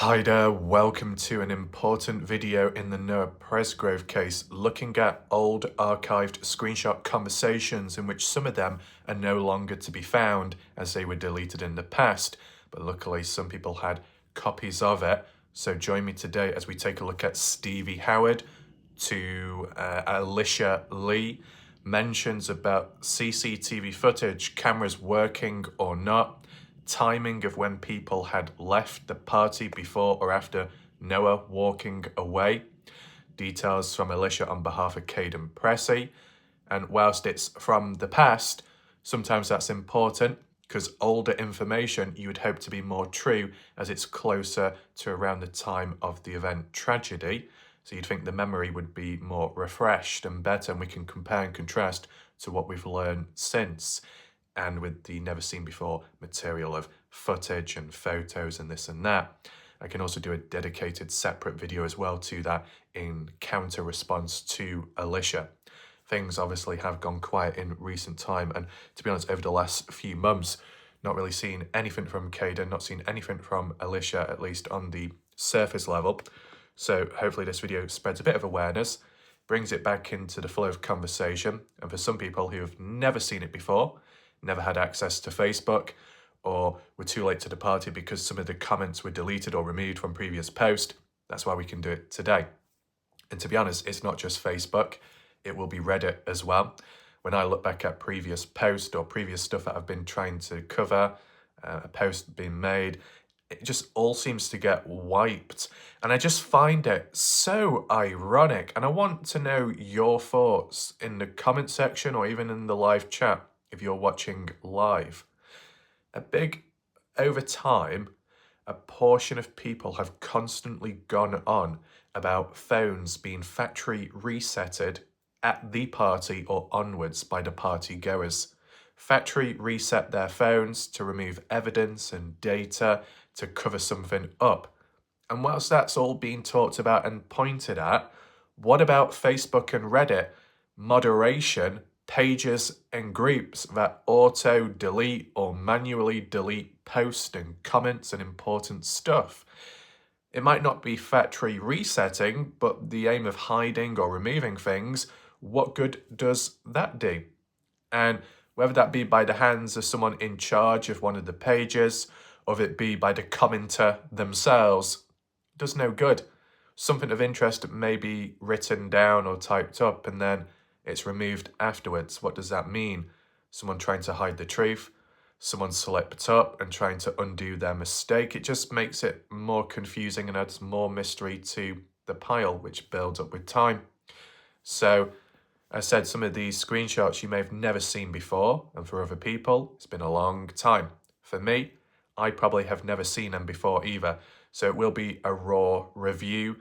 Hi there, welcome to an important video in the Noah Presgrove case, looking at old archived screenshot conversations in which some of them are no longer to be found as they were deleted in the past, but luckily some people had copies of it. So join me today as we take a look at Stevie Howard to Elisha Lee, mentions about CCTV footage, cameras working or not, timing of when people had left the party before or after Noah walking away, details from Elisha on behalf of Caden Pressy. And whilst it's from the past, sometimes that's important because older information you would hope to be more true as it's closer to around the time of the event tragedy. So you'd think the memory would be more refreshed and better, and we can compare and contrast to what we've learned since, and with the never seen before material of footage and photos and this and that. I can also do a dedicated separate video as well to that in counter response to Elisha. Things obviously have gone quiet in recent time, and to be honest, over the last few months, not really seen anything from Caden, not seen anything from Elisha, at least on the surface level. So hopefully this video spreads a bit of awareness, brings it back into the flow of conversation, and for some people who have never seen it before, never had access to Facebook, or were too late to the party because some of the comments were deleted or removed from previous posts, that's why we can do it today. And to be honest, it's not just Facebook, it will be Reddit as well. When I look back at previous posts or previous stuff that I've been trying to cover, a post being made, it just all seems to get wiped. And I just find it so ironic. And I want to know your thoughts in the comment section or even in the live chat if you're watching live. Over time, a portion of people have constantly gone on about phones being factory resetted at the party or onwards by the party goers. Factory reset their phones to remove evidence and data to cover something up. And whilst that's all being talked about and pointed at, what about Facebook and Reddit moderation pages and groups that auto delete or manually delete posts and comments and important stuff? It might not be factory resetting, but the aim of hiding or removing things, what good does that do? And whether that be by the hands of someone in charge of one of the pages, or if it be by the commenter themselves, does no good. Something of interest may be written down or typed up and then it's removed afterwards. What does that mean? Someone trying to hide the truth? Someone slipped up and trying to undo their mistake? It just makes it more confusing and adds more mystery to the pile, which builds up with time. So, I said some of these screenshots you may have never seen before, and for other people, it's been a long time. For me, I probably have never seen them before either. So it will be a raw review,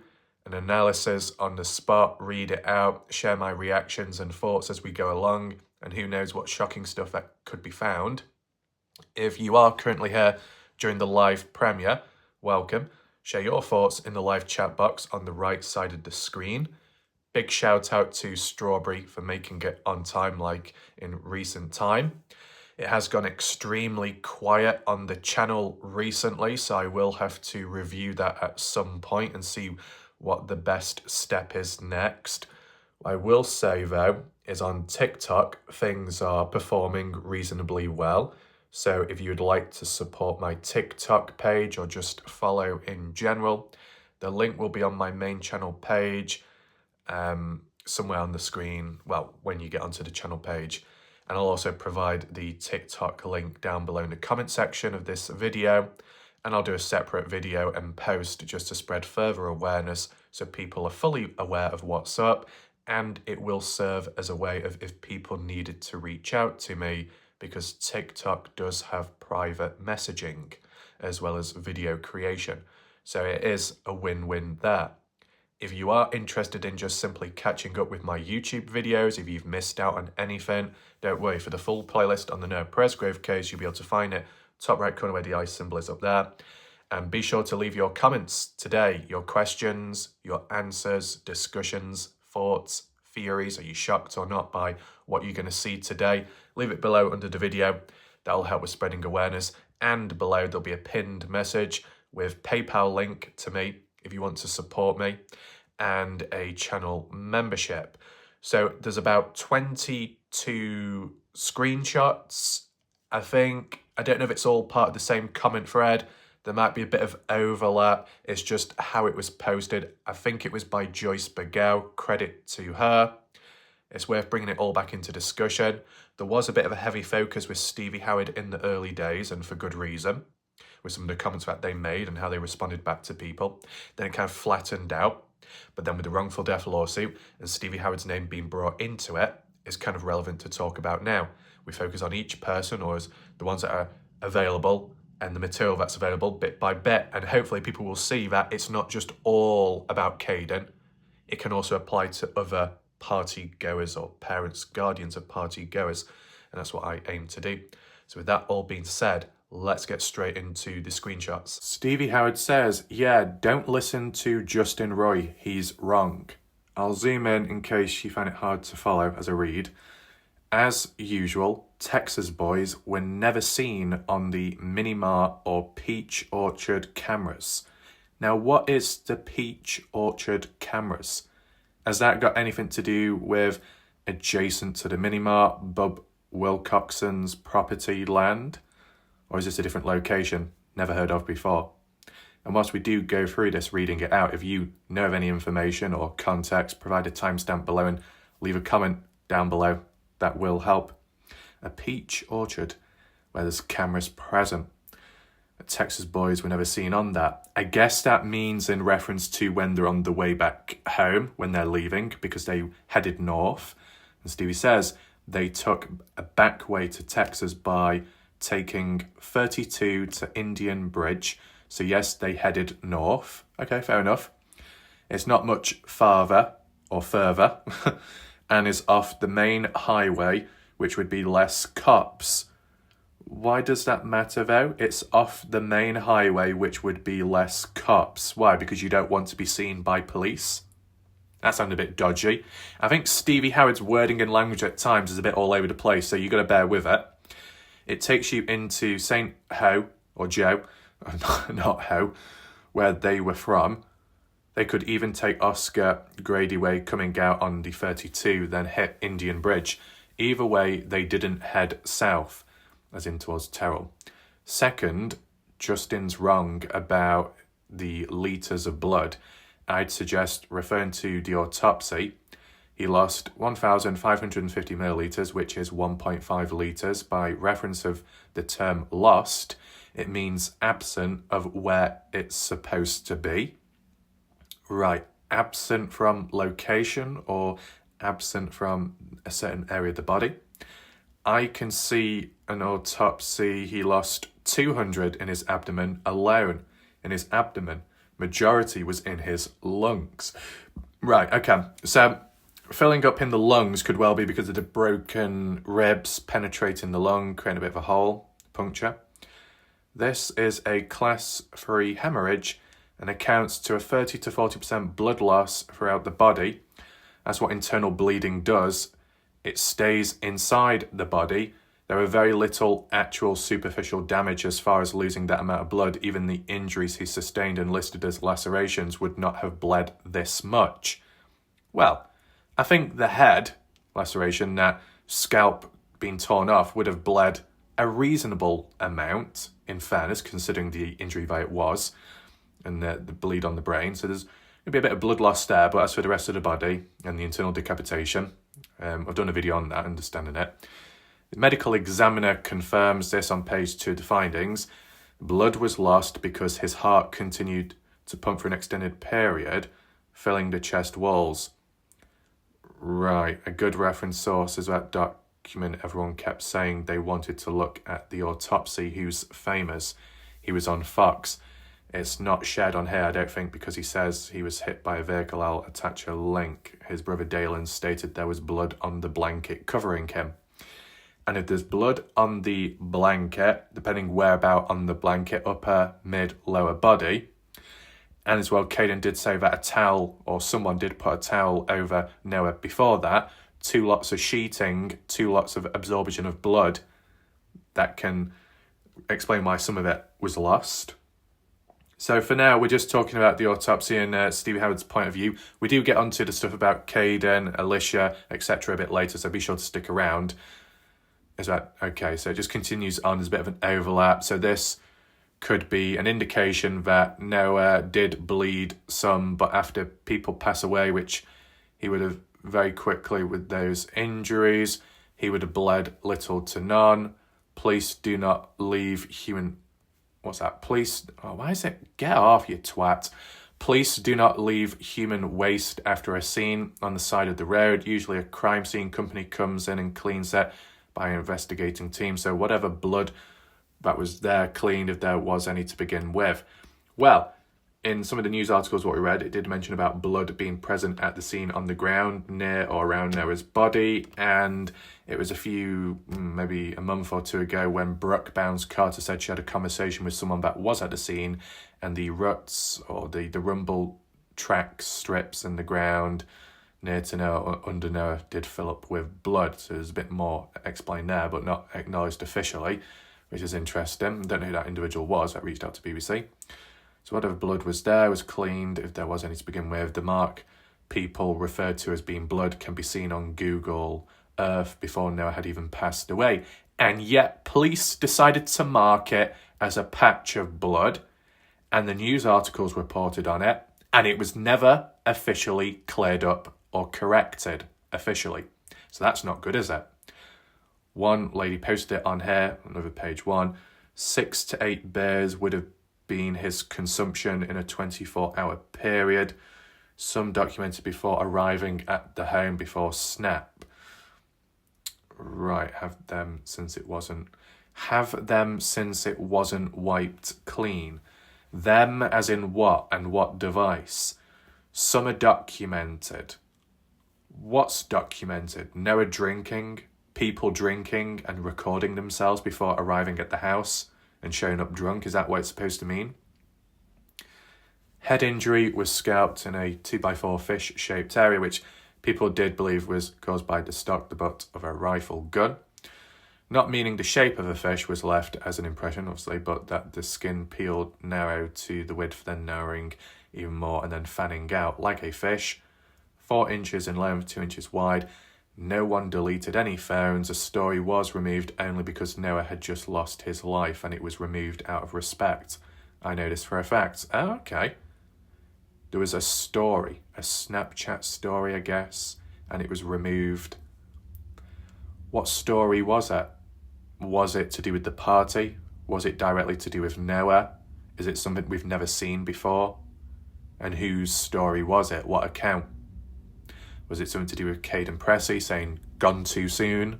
an analysis on the spot, read it out, share my reactions and thoughts as we go along, and who knows what shocking stuff that could be found. If you are currently here during the live premiere, welcome. Share your thoughts in the live chat box on the right side of the screen. Big shout out to Strawberry for making it on time like in recent time. It has gone extremely quiet on the channel recently, so I will have to review that at some point and see what the best step is next. What I will say though is on TikTok, things are performing reasonably well. So if you would like to support my TikTok page or just follow in general, the link will be on my main channel page. Somewhere on the screen, well, when you get onto the channel page. And I'll also provide the TikTok link down below in the comment section of this video. And I'll do a separate video and post just to spread further awareness so people are fully aware of what's up. And it will serve as a way of if people needed to reach out to me, because TikTok does have private messaging as well as video creation. So it is a win-win there. If you are interested in just simply catching up with my YouTube videos, if you've missed out on anything, don't worry. For the full playlist on the Noah Presgrove case, you'll be able to find it top right corner where the eye symbol is up there. And be sure to leave your comments today, your questions, your answers, discussions, thoughts, theories. Are you shocked or not by what you're going to see today? Leave it below under the video. That'll help with spreading awareness. And below there'll be a pinned message with PayPal link to me if you want to support me, and a channel membership. So there's about 22 screenshots, I think. I don't know if it's all part of the same comment thread. There might be a bit of overlap. It's just how it was posted. I think it was by Joyce Bergow. Credit to her. It's worth bringing it all back into discussion. There was a bit of a heavy focus with Stevie Howard in the early days, and for good reason, with some of the comments that they made and how they responded back to people. Then it kind of flattened out. But then with the wrongful death lawsuit and Stevie Howard's name being brought into it, it's kind of relevant to talk about now. We focus on each person, or as the ones that are available, and the material that's available bit by bit. And hopefully people will see that it's not just all about Caden. It can also apply to other party goers or parents, guardians of party goers. And that's what I aim to do. So with that all being said, let's get straight into the screenshots. Stevie Howard says, yeah, don't listen to Justin Roy. He's wrong. I'll zoom in case you find it hard to follow as I read. As usual, Texas boys were never seen on the Mini Mart or Peach Orchard cameras. Now, what is the Peach Orchard cameras? Has that got anything to do with adjacent to the Mini Mart, Bub Wilcoxon's property land? Or is this a different location, never heard of before? And whilst we do go through this, reading it out, if you know of any information or context, provide a timestamp below and leave a comment down below. That will help. A peach orchard where there's cameras present. Texas boys were never seen on that. I guess that means in reference to when they're on the way back home, when they're leaving, because they headed north. And Stevie says they took a back way to Texas by taking 32 to Indian Bridge. So yes, they headed north. Okay, fair enough. It's not much farther or further and is off the main highway, which would be less cops. Why does that matter though? It's off the main highway, which would be less cops. Why? Because you don't want to be seen by police? That sounded a bit dodgy. I think Stevie Howard's wording and language at times is a bit all over the place, so you got to bear with it. It takes you into St. Ho, or Joe, not Ho, where they were from. They could even take Oscar Grady Way coming out on the 32, then hit Indian Bridge. Either way, they didn't head south, as in towards Terrell. Second, Justin's wrong about the litres of blood. I'd suggest referring to the autopsy. He lost 1,550 millilitres, which is 1.5 litres. By reference of the term lost, it means absent of where it's supposed to be. Right, absent from location or absent from a certain area of the body. I can see an autopsy, he lost 200 in his abdomen alone. In his abdomen. Majority was in his lungs. Right, okay, so filling up in the lungs could well be because of the broken ribs penetrating the lung, creating a bit of a hole, puncture. This is a class 3 hemorrhage and accounts to a 30 to 40% blood loss throughout the body. That's what internal bleeding does. It stays inside the body. There are very little actual superficial damage as far as losing that amount of blood. Even the injuries he sustained and listed as lacerations would not have bled this much. Well, I think the head laceration, that scalp being torn off, would have bled a reasonable amount, in fairness, considering the injury that it was, and the bleed on the brain. So there's going to be a bit of blood loss there, but as for the rest of the body and the internal decapitation, I've done a video on that, understanding it. The medical examiner confirms this on page 2 of the findings. Blood was lost because his heart continued to pump for an extended period, filling the chest walls. Right, a good reference source is that document everyone kept saying they wanted to look at the autopsy, who's famous. He was on Fox. It's not shared on here, I don't think, because he says he was hit by a vehicle. I'll attach a link. His brother Dalen stated there was blood on the blanket covering him. And if there's blood on the blanket, depending whereabout on the blanket, upper, mid, lower body, and as well, Caden did say that a towel, or someone did put a towel over Noah before that, 2 lots of sheeting, 2 lots of absorption of blood, that can explain why some of it was lost. So for now, we're just talking about the autopsy and Stevie Howard's point of view. We do get onto the stuff about Caden, Elisha, etc. a bit later, so be sure to stick around. Is that okay? So it just continues on. There's a bit of an overlap. So this could be an indication that Noah did bleed some, but after people pass away, which he would have very quickly with those injuries, he would have bled little to none. Police do not leave human... What's that? Police... Oh, why is it? Get off, you twat. Police do not leave human waste after a scene on the side of the road. Usually a crime scene company comes in and cleans it by an investigating team. So whatever blood that was there cleaned, if there was any to begin with. Well, in some of the news articles what we read, it did mention about blood being present at the scene on the ground near or around Noah's body, and it was a few, maybe a month or two ago, when Brooke Bounds-Carter said she had a conversation with someone that was at the scene, and the ruts or the rumble track strips in the ground near to Noah, under Noah, did fill up with blood. So there's a bit more explained there, but not acknowledged officially, which is interesting. I don't know who that individual was that reached out to BBC. So whatever blood was there was cleaned, if there was any to begin with. The mark people referred to as being blood can be seen on Google Earth before Noah had even passed away. And yet police decided to mark it as a patch of blood, and the news articles reported on it, and it was never officially cleared up or corrected officially. So that's not good, is it? One lady posted it on here, another page one. 6 to 8 beers would have been his consumption in a 24-hour period. Some documented before arriving at the home before snap. Right, have them since it wasn't wiped clean. Them as in what and what device? Some are documented. What's documented? Noah drinking, people drinking and recording themselves before arriving at the house and showing up drunk. Is that what it's supposed to mean? Head injury was scalped in a 2x4 fish-shaped area, which people did believe was caused by the stock, the butt of a rifle gun. Not meaning the shape of a fish was left as an impression, obviously, but that the skin peeled narrow to the width, then narrowing even more and then fanning out like a fish. 4 inches in length, 2 inches wide. No one deleted any phones. A story was removed only because Noah had just lost his life, and it was removed out of respect. I know this for a fact. Oh, okay. There was a story, a Snapchat story, I guess, and it was removed. What story was it? Was it to do with the party? Was it directly to do with Noah? Is it something we've never seen before? And whose story was it? What account? Was it something to do with Caden Pressy saying, gone too soon?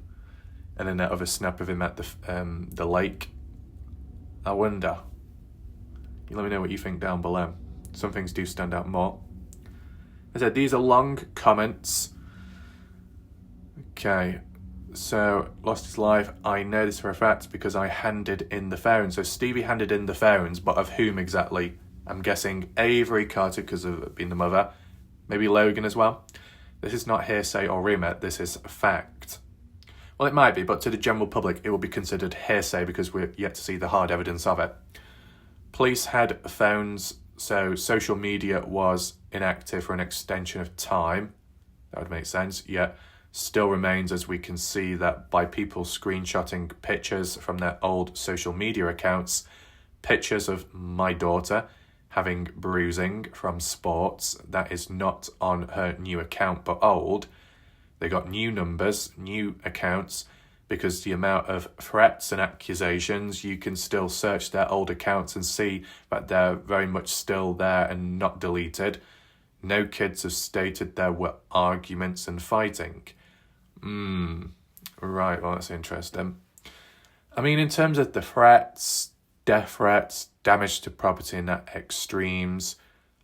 And then that other snap of him at the lake? I wonder. You let me know what you think down below. Some things do stand out more. As I said, these are long comments. Okay, so lost his life. I know this for a fact because I handed in the phones. So Stevie handed in the phones, but of whom exactly? I'm guessing Avery Carter because of being the mother. Maybe Logan as well. This is not hearsay or rumour, this is fact. Well, it might be, but to the general public, it will be considered hearsay because we're yet to see the hard evidence of it. Police had phones, so social media was inactive for an extension of time. That would make sense, yet still remains, as we can see, that by people screenshotting pictures from their old social media accounts, pictures of my daughter having bruising from sports, that is not on her new account but old. They got new numbers, new accounts, because the amount of threats and accusations, you can still search their old accounts and see that they're very much still there and not deleted. No kids have stated there were arguments and fighting. Right, well, that's interesting. I mean, in terms of the threats, death threats, damage to property and that extremes,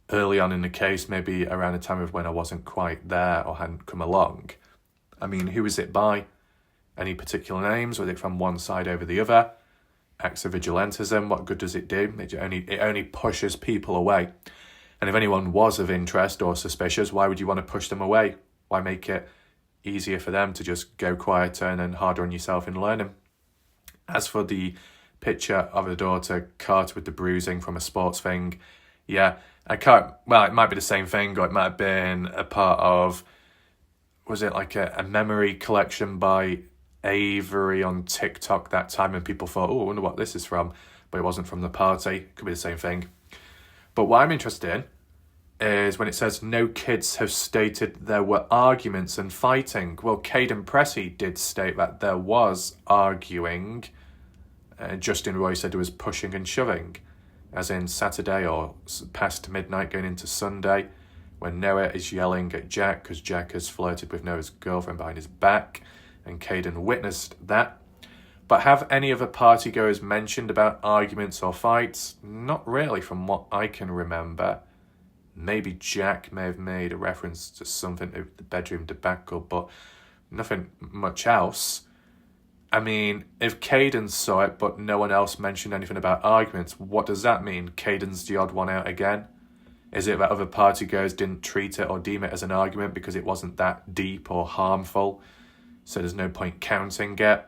early on in the case, maybe around the time of when I wasn't quite there or hadn't come along. I mean, who was it by? Any particular names? Was it from one side over the other? Acts of vigilantism, what good does it do? It only pushes people away. And if anyone was of interest or suspicious, why would you want to push them away? Why make it easier for them to just go quieter and then harder on yourself in learning? As for the picture of the daughter, Carter with the bruising from a sports thing. Yeah, I can't, well, it might be the same thing, or it might have been a part of, was it like a memory collection by Avery on TikTok that time, and people thought, oh, I wonder what this is from, but it wasn't from the party. Could be the same thing. But what I'm interested in is when it says no kids have stated there were arguments and fighting. Well, Caden Pressy did state that there was arguing. Justin Roy said there was pushing and shoving, as in Saturday or past midnight going into Sunday, when Noah is yelling at Jack because Jack has flirted with Noah's girlfriend behind his back, and Caden witnessed that. But have any of the partygoers mentioned about arguments or fights? Not really, from what I can remember. Maybe Jack may have made a reference to something to the bedroom debacle, but nothing much else. I mean, if Caden saw it but no one else mentioned anything about arguments, what does that mean? Caden's the odd one out again? Is it that other partygoers didn't treat it or deem it as an argument because it wasn't that deep or harmful, so there's no point counting it?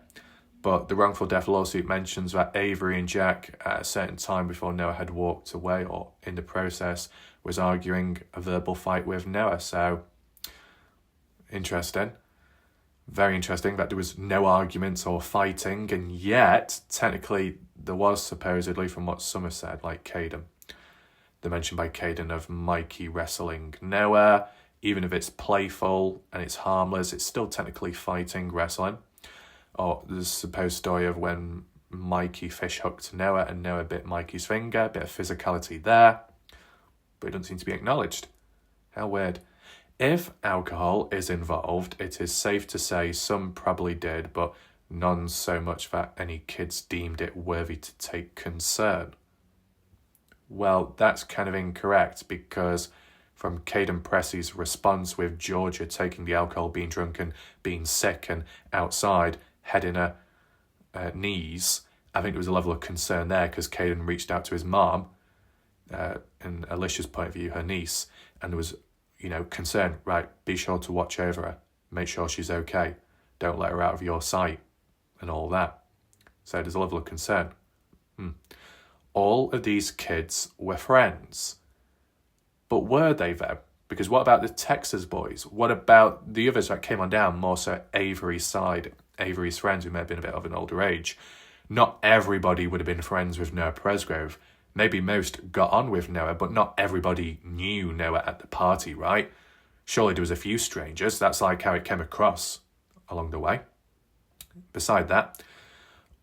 But the wrongful death lawsuit mentions that Avery and Jack, at a certain time before Noah had walked away or in the process, was arguing a verbal fight with Noah. So, interesting. Very interesting that there was no arguments or fighting, and yet, technically, there was supposedly, from what some have said, like Caden. The mention by Caden of Mikey wrestling Noah, even if it's playful and it's harmless, it's still technically fighting, wrestling. Or the supposed story of when Mikey fish hooked Noah and Noah bit Mikey's finger, a bit of physicality there, but it doesn't seem to be acknowledged. How weird. If alcohol is involved, it is safe to say some probably did, but none so much that any kids deemed it worthy to take concern. Well, that's kind of incorrect, because from Caden Pressy's response with Georgia taking the alcohol, being drunk and being sick and outside, head in her knees, I think there was a level of concern there, because Caden reached out to his mom, in Alicia's point of view, her niece, and there was, concern, right, be sure to watch over her, make sure she's okay, don't let her out of your sight, and all that. So there's a level of concern. All of these kids were friends. But were they though? Because what about the Texas boys? What about the others that came on down, more so Avery's side, Avery's friends who may have been a bit of an older age? Not everybody would have been friends with Noah Presgrove. Maybe most got on with Noah, but not everybody knew Noah at the party, right? Surely there was a few strangers. That's like how it came across along the way. Beside that,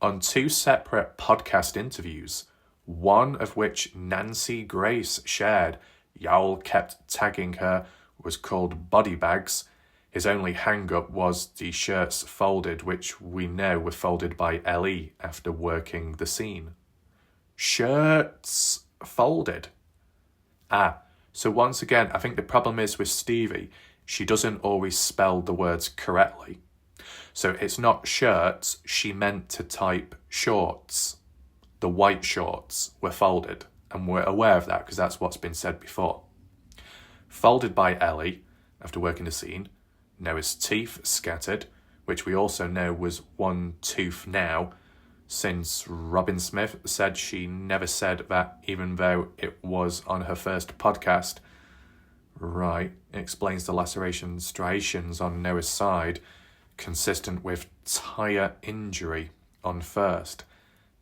on 2 separate podcast interviews, one of which Nancy Grace shared, Yowl kept tagging her, was called Body Bags. His only hang-up was the shirts folded, which we know were folded by Ellie after working the scene. Shirts folded. So once again, I think the problem is with Stevie, she doesn't always spell the words correctly. So it's not shirts, she meant to type shorts. The white shorts were folded, and we're aware of that because that's what's been said before. Folded by Ellie, after working the scene, Noah's teeth scattered, which we also know was one tooth now, since Robin Smith said she never said that, even though it was on her first podcast. Right, it explains the lacerations, striations on Noah's side, consistent with tire injury on first.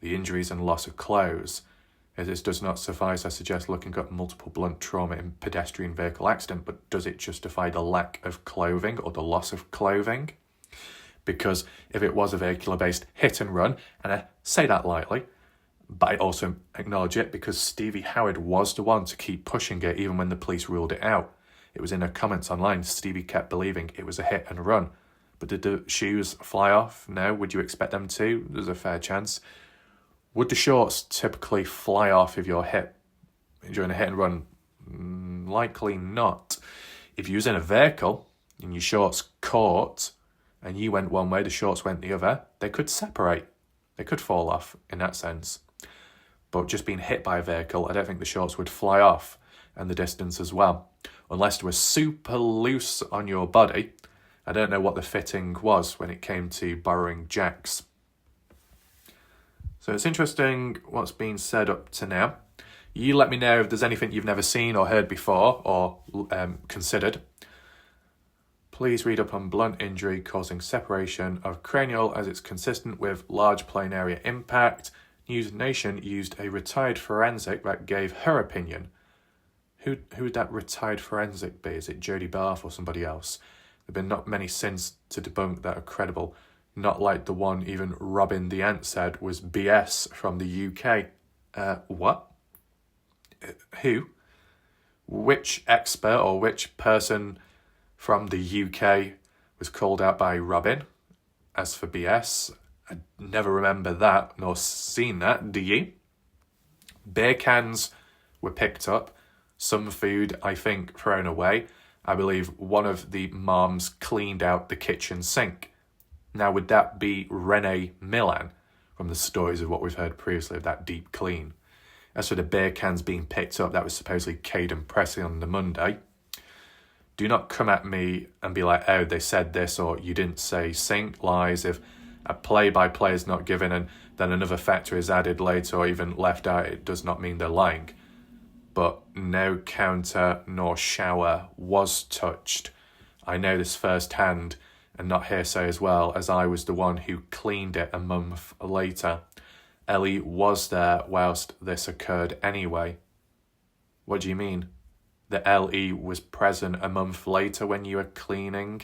The injuries and loss of clothes. If this does not suffice, I suggest looking up multiple blunt trauma in pedestrian vehicle accident, but does it justify the lack of clothing or the loss of clothing? Because if it was a vehicular-based hit and run, and I say that lightly, but I also acknowledge it because Stevie Howard was the one to keep pushing it even when the police ruled it out. It was in her comments online, Stevie kept believing it was a hit and run. But did the shoes fly off? No. Would you expect them to? There's a fair chance. Would the shorts typically fly off if you're hit during a hit and run? Likely not. If you was in a vehicle and your shorts caught and you went one way, the shorts went the other, they could separate. They could fall off in that sense. But just being hit by a vehicle, I don't think the shorts would fly off, and the distance as well. Unless they were super loose on your body. I don't know what the fitting was when it came to borrowing jacks. So it's interesting what's been said up to now. You let me know if there's anything you've never seen or heard before or considered. Please read up on blunt injury causing separation of cranial as it's consistent with large plain area impact. News Nation used a retired forensic that gave her opinion. Who would that retired forensic be? Is it Jodie Barth or somebody else? There have been not many since to debunk that are credible. Not like the one even Robin the Ant said was BS from the UK. What? Who? Which expert or which person from the UK was called out by Robin? As for BS, I never remember that nor seen that, do you? Beer cans were picked up. Some food, I think, thrown away. I believe one of the moms cleaned out the kitchen sink. Now, would that be Renee Millan from the stories of what we've heard previously of that deep clean? As for the beer cans being picked up, that was supposedly Caden Pressy on the Monday. Do not come at me and be like, oh, they said this or you didn't say sink. Lies. If a play-by-play is not given and then another factor is added later or even left out, it does not mean they're lying. But no counter nor shower was touched. I know this firsthand and not hearsay as well, as I was the one who cleaned it a month later. Ellie was there whilst this occurred anyway. What do you mean? The LE was present a month later when you were cleaning?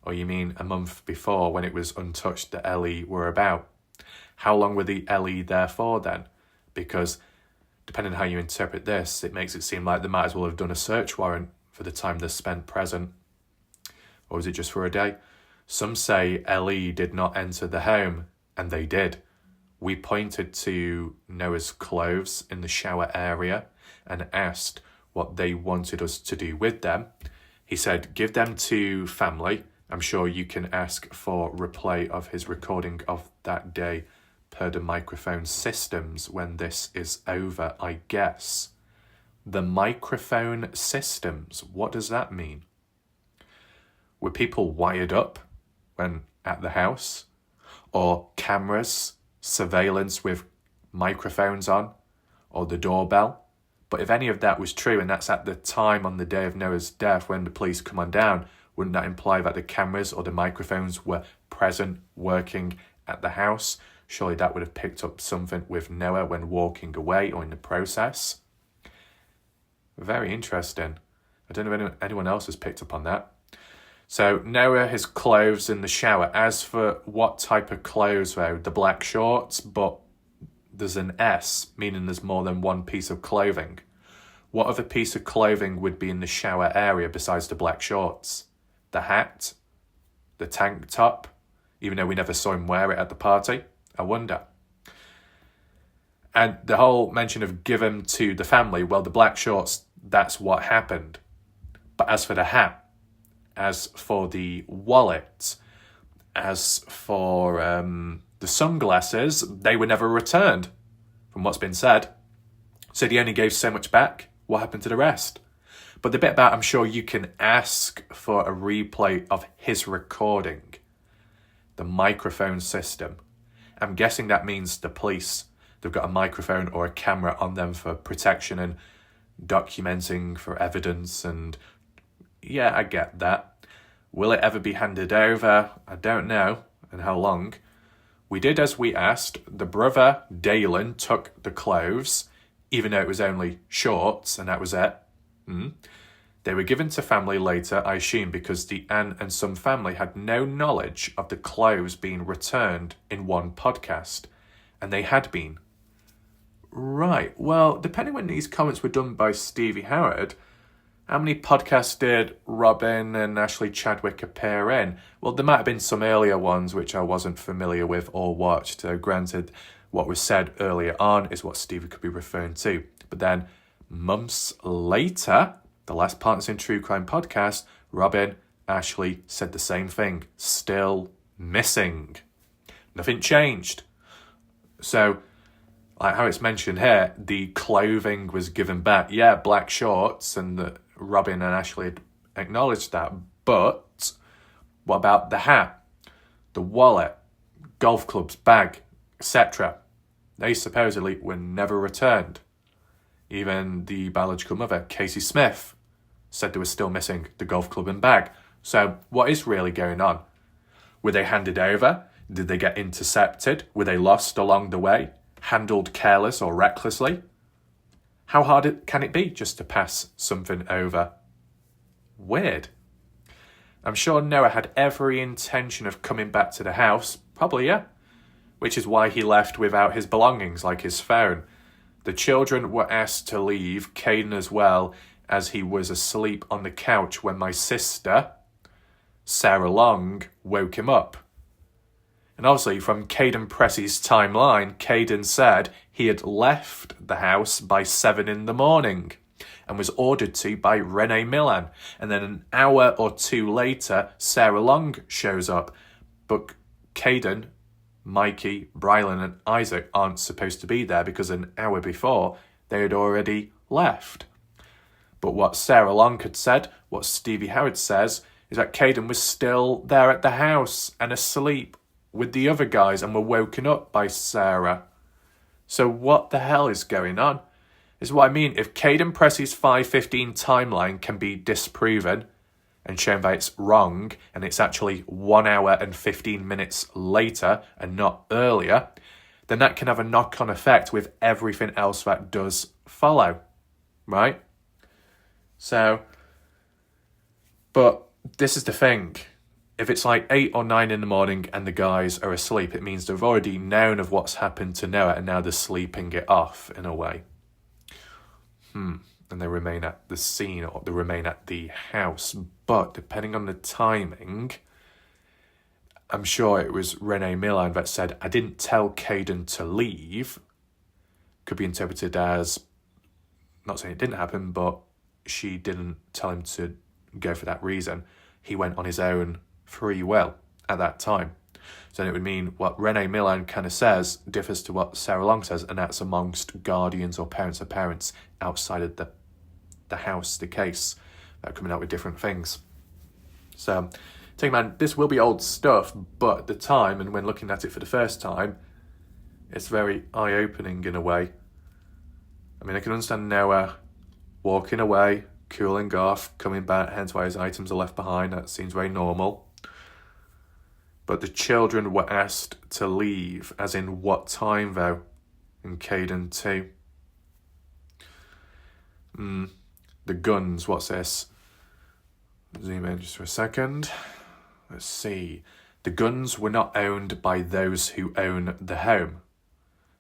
Or you mean a month before when it was untouched the LE were about? How long were the LE there for then? Because depending on how you interpret this, it makes it seem like they might as well have done a search warrant for the time they spent present. Or was it just for a day? Some say LE did not enter the home, and they did. We pointed to Noah's clothes in the shower area and asked what they wanted us to do with them. He said, give them to family. I'm sure you can ask for replay of his recording of that day per the microphone systems when this is over, I guess. The microphone systems, what does that mean? Were people wired up when at the house? Or cameras, surveillance with microphones on? Or the doorbell? But if any of that was true, and that's at the time on the day of Noah's death when the police come on down, wouldn't that imply that the cameras or the microphones were present, working at the house? Surely that would have picked up something with Noah when walking away or in the process. Very interesting. I don't know if anyone else has picked up on that. So Noah, his clothes in the shower. As for what type of clothes though, the black shorts, but there's an S, meaning there's more than one piece of clothing. What other piece of clothing would be in the shower area besides the black shorts? The hat? The tank top? Even though we never saw him wear it at the party? I wonder. And the whole mention of give him to the family, well, the black shorts, that's what happened. But as for the hat, as for the wallet, as for the sunglasses, they were never returned, from what's been said. So he only gave so much back. What happened to the rest? But the bit about, I'm sure you can ask for a replay of his recording. The microphone system. I'm guessing that means the police. They've got a microphone or a camera on them for protection and documenting for evidence. And yeah, I get that. Will it ever be handed over? I don't know. And how long? We did as we asked. The brother, Dalen, took the clothes, even though it was only shorts and that was it. They were given to family later, I assume, because the Anne and some family had no knowledge of the clothes being returned in one podcast. And they had been. Right, well, depending when these comments were done by Stevie Howard, how many podcasts did Robin and Ashley Chadwick appear in? Well, there might have been some earlier ones which I wasn't familiar with or watched. So granted, what was said earlier on is what Stevie could be referring to. But then months later, the last Partners in True Crime podcast, Robin, Ashley said the same thing. Still missing. Nothing changed. So, like how it's mentioned here, the clothing was given back. Yeah, black shorts, and Robin and Ashley had acknowledged that. But what about the hat, the wallet, golf clubs, bag, etc.? They supposedly were never returned. Even the biological mother, Casey Smith, said they were still missing the golf club and bag. So what is really going on? Were they handed over? Did they get intercepted? Were they lost along the way? Handled careless or recklessly? How hard can it be just to pass something over? Weird. I'm sure Noah had every intention of coming back to the house. Probably, yeah. Which is why he left without his belongings, like his phone. The children were asked to leave, Caden as well, as he was asleep on the couch when my sister, Sarah Long, woke him up. And obviously, from Caden Pressy's timeline, Caden said he had left the house by 7 a.m. and was ordered to by Renee Millan. And then an hour or two later, Sarah Long shows up. But Caden, Mikey, Brylan and Isaac aren't supposed to be there because an hour before, they had already left. But what Sarah Long had said, what Stevie Howard says, is that Caden was still there at the house and asleep with the other guys and were woken up by Sarah. So what the hell is going on? This is what I mean. If Caden Pressy's 5:15 timeline can be disproven and shown that it's wrong, and it's actually 1 hour and 15 minutes later and not earlier, then that can have a knock-on effect with everything else that does follow, right? So, but this is the thing. If it's like 8 or 9 in the morning and the guys are asleep, it means they've already known of what's happened to Noah and now they're sleeping it off in a way. And they remain at the scene or they remain at the house. But depending on the timing, I'm sure it was Renee Millan that said, I didn't tell Caden to leave. Could be interpreted as, not saying it didn't happen, but she didn't tell him to go for that reason. He went on his own free will at that time. So then it would mean what Renee Millan kind of says differs to what Sarah Long says, and that's amongst guardians or parents of parents outside of the house, the case. They're coming out with different things. So, man, this will be old stuff, but at the time, and when looking at it for the first time, it's very eye-opening in a way. I mean, I can understand Noah walking away, cooling off, coming back, hence why his items are left behind. That seems very normal. But the children were asked to leave, as in what time, though? In Caden 2. The guns, what's this? Zoom in just for a second. Let's see. The guns were not owned by those who own the home.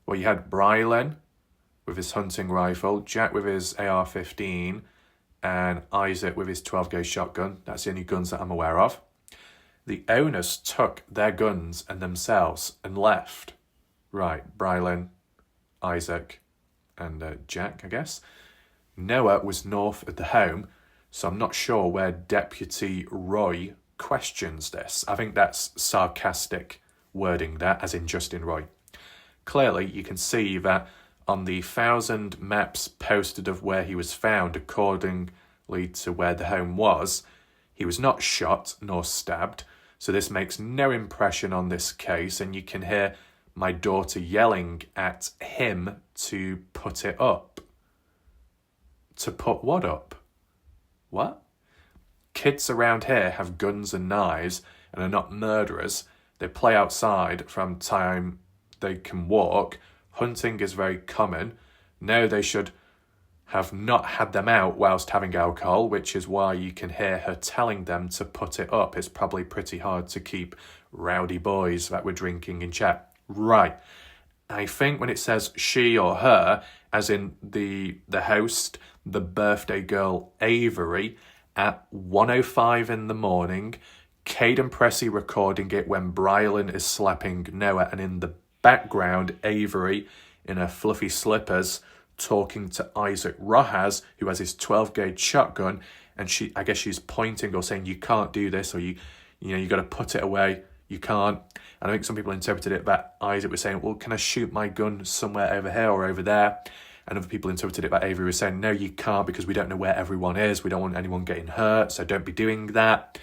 Well, you had Brylan with his hunting rifle, Jack with his AR-15, and Isaac with his 12-gauge shotgun. That's the only guns that I'm aware of. The owners took their guns and themselves and left. Right, Brylan, Isaac, and Jack, I guess. Noah was north of the home, so I'm not sure where Deputy Roy questions this. I think that's sarcastic wording there, as in Justin Roy. Clearly, you can see that on the 1,000 maps posted of where he was found, accordingly to where the home was, he was not shot nor stabbed, so this makes no impression on this case, and you can hear my daughter yelling at him to put it up. To put what up? What? Kids around here have guns and knives and are not murderers. They play outside from time they can walk. Hunting is very common. No, they should have not had them out whilst having alcohol, which is why you can hear her telling them to put it up. It's probably pretty hard to keep rowdy boys that were drinking in check. Right. I think when it says she or her, as in the host, the birthday girl Avery, at 1:05 in the morning, Caden Pressy recording it when Brylan is slapping Noah, and in the background, Avery in her fluffy slippers talking to Isaac Rojas, who has his 12-gauge shotgun, and I guess she's pointing or saying, you can't do this, or you got to put it away, you can't. And I think some people interpreted it that Isaac was saying, well, can I shoot my gun somewhere over here or over there? And other people interpreted it that Avery was saying, no, you can't, because we don't know where everyone is, we don't want anyone getting hurt, so don't be doing that.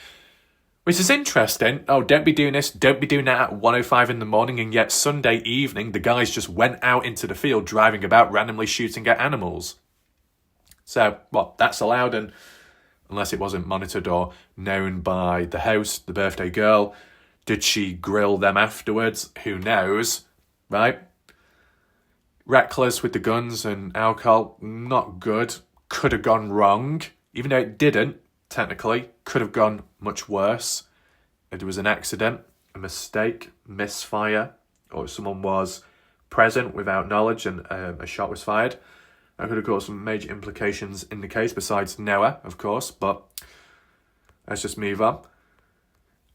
Which is interesting. Oh, don't be doing this, don't be doing that at 1:05 in the morning, and yet Sunday evening, the guys just went out into the field driving about, randomly shooting at animals. So, well, that's allowed, and unless it wasn't monitored or known by the host, the birthday girl, did she grill them afterwards? Who knows, right? Reckless with the guns and alcohol, not good. Could have gone wrong, even though it didn't, technically. Could have gone much worse. If there was an accident, a mistake, misfire, or someone was present without knowledge and a shot was fired, that could have caused some major implications in the case, besides Noah, of course, but let's just move on.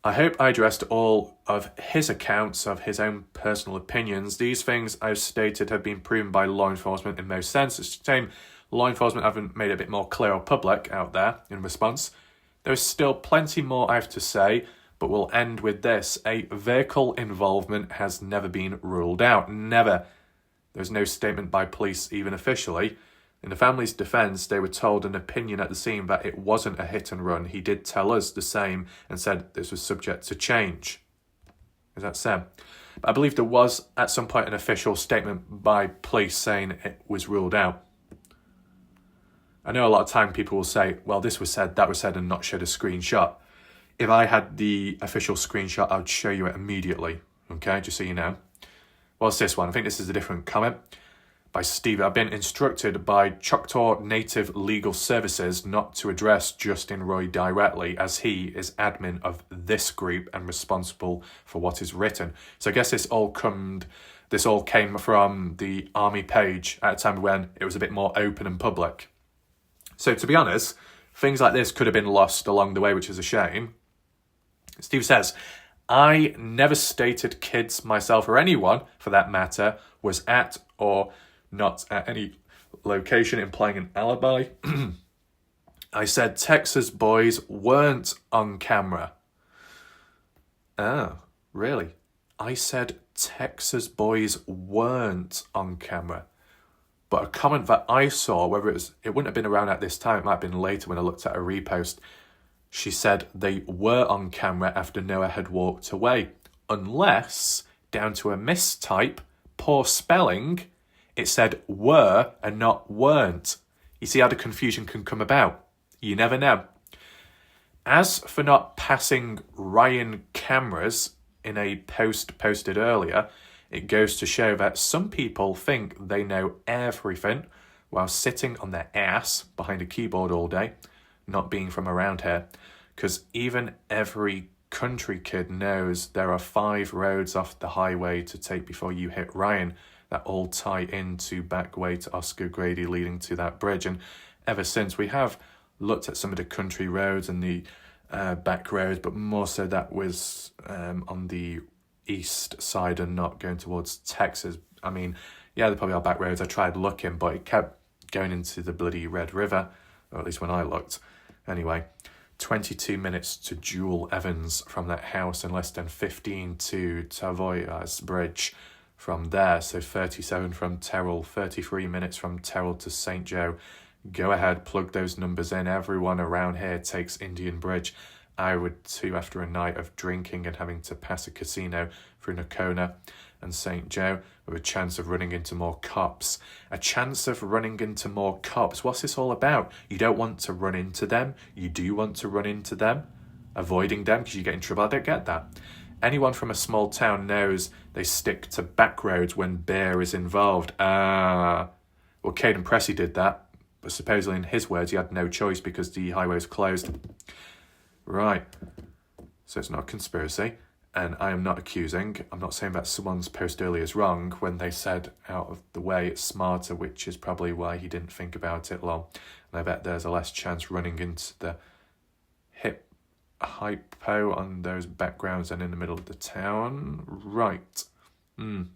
I hope I addressed all of his accounts of his own personal opinions. These things I've stated have been proven by law enforcement in most senses. It's a shame law enforcement haven't made it a bit more clear or public out there in response. There is still plenty more I have to say, but we'll end with this. A vehicle involvement has never been ruled out. Never. There's no statement by police, even officially. In the family's defence, they were told an opinion at the scene that it wasn't a hit and run. He did tell us the same and said this was subject to change. Is that Sam? But I believe there was at some point an official statement by police saying it was ruled out. I know a lot of time people will say, well, this was said, that was said, and not show the screenshot. If I had the official screenshot, I would show you it immediately. Okay, just so you know. What's this one? I think this is a different comment by Stevie. I've been instructed by Choctaw Native Legal Services not to address Justin Roy directly, as he is admin of this group and responsible for what is written. So I guess this all came from the Army page at a time when it was a bit more open and public. So to be honest, things like this could have been lost along the way, which is a shame. Steve says, I never stated kids, myself, or anyone, for that matter, was at or not at any location implying an alibi. I said Texas boys weren't on camera. Oh, really? I said Texas boys weren't on camera. But a comment that I saw, whether it wouldn't have been around at this time, it might have been later when I looked at a repost. She said they were on camera after Noah had walked away. Unless, down to a mistype, poor spelling, it said were and not weren't. You see how the confusion can come about? You never know. As for not passing Ryan cameras in a post posted earlier, it goes to show that some people think they know everything while sitting on their ass behind a keyboard all day, not being from around here. Because even every country kid knows there are 5 roads off the highway to take before you hit Ryan that all tie into back way to Oscar Grady leading to that bridge. And ever since, we have looked at some of the country roads and the back roads, but more so that was on the east side and not going towards Texas. I mean, yeah, there probably are back roads. I tried looking, but it kept going into the bloody Red River, or at least when I looked. Anyway, 22 minutes to Jewel Evans from that house and less than 15 to Tavoyas Bridge from there. So 37 from Terrell, 33 minutes from Terrell to St. Joe. Go ahead, plug those numbers in. Everyone around here takes Indian Bridge. I would too after a night of drinking and having to pass a casino through Nakona and St. Joe with a chance of running into more cops. A chance of running into more cops. What's this all about? You don't want to run into them. You do want to run into them. Avoiding them because you get in trouble. I don't get that. Anyone from a small town knows they stick to back roads when beer is involved. Well, Caden Pressy did that. But supposedly in his words, he had no choice because the highway was closed. Right. So it's not a conspiracy. And I am not accusing. I'm not saying that someone's post earlier is wrong when they said out of the way it's smarter, which is probably why he didn't think about it long. And I bet there's a less chance running into the hip hypo on those backgrounds than in the middle of the town. Right. Zoom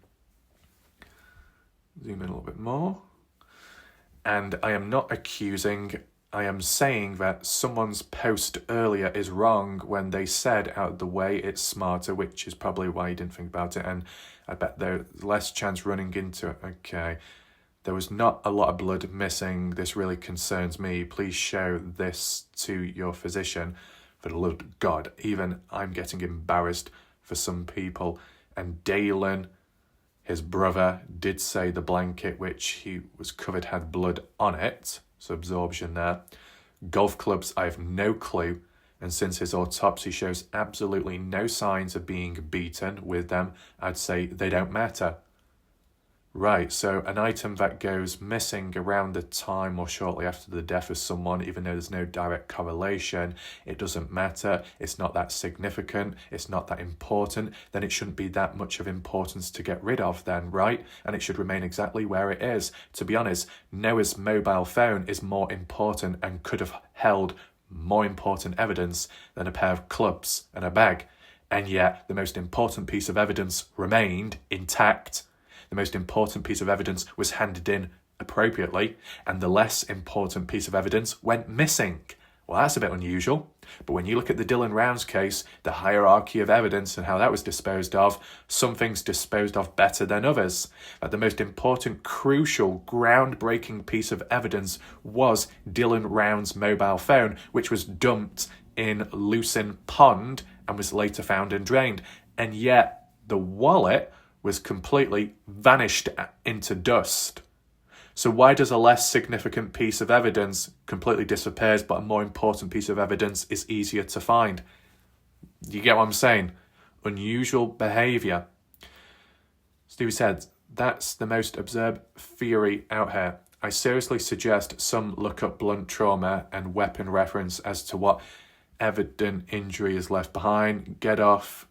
in a little bit more. And I am not accusing, I am saying that someone's post earlier is wrong when they said out of the way it's smarter, which is probably why you didn't think about it. And I bet there's less chance running into it. Okay. There was not a lot of blood missing. This really concerns me. Please show this to your physician. For the love of God, even I'm getting embarrassed for some people. And Dalen, his brother, did say the blanket which he was covered had blood on it. So absorption there. Golf clubs, I have no clue. And since his autopsy shows absolutely no signs of being beaten with them, I'd say they don't matter. Right, so an item that goes missing around the time or shortly after the death of someone, even though there's no direct correlation, it doesn't matter, it's not that significant, it's not that important, then it shouldn't be that much of importance to get rid of then, right? And it should remain exactly where it is. To be honest, Noah's mobile phone is more important and could have held more important evidence than a pair of clubs and a bag. And yet, the most important piece of evidence remained intact. The most important piece of evidence was handed in appropriately, and the less important piece of evidence went missing. Well, that's a bit unusual. But when you look at the Dylan Rounds case, the hierarchy of evidence and how that was disposed of, some things disposed of better than others. But the most important, crucial, groundbreaking piece of evidence was Dylan Rounds' mobile phone, which was dumped in Lucin Pond and was later found and drained. And yet the wallet was completely vanished into dust. So why does a less significant piece of evidence completely disappears, but a more important piece of evidence is easier to find? You get what I'm saying? Unusual behaviour. Stevie said, that's the most absurd theory out here. I seriously suggest some look up blunt trauma and weapon reference as to what evident injury is left behind. Get off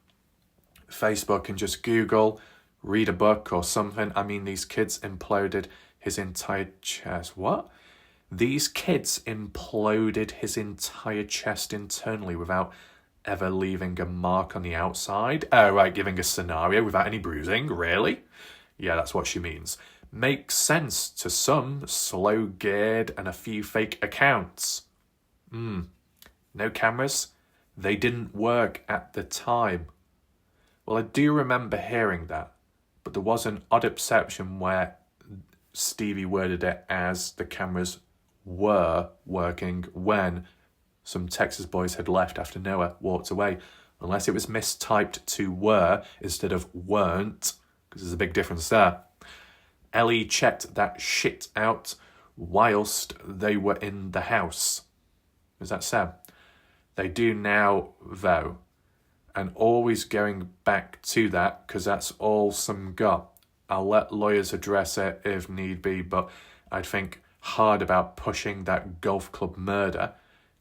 Facebook and just Google, read a book or something. I mean, these kids imploded his entire chest. What? These kids imploded his entire chest internally without ever leaving a mark on the outside? Oh, right, giving a scenario without any bruising? Really? Yeah, that's what she means. Makes sense to some slow-geared and a few fake accounts. No cameras? They didn't work at the time. Well, I do remember hearing that. But there was an odd exception where Stevie worded it as the cameras were working when some Texas boys had left after Noah walked away. Unless it was mistyped to were instead of weren't, because there's a big difference there. Ellie checked that shit out whilst they were in the house. Is that so? They do now, though. And always going back to that, because that's all some got. I'll let lawyers address it if need be, but I'd think hard about pushing that golf club murder,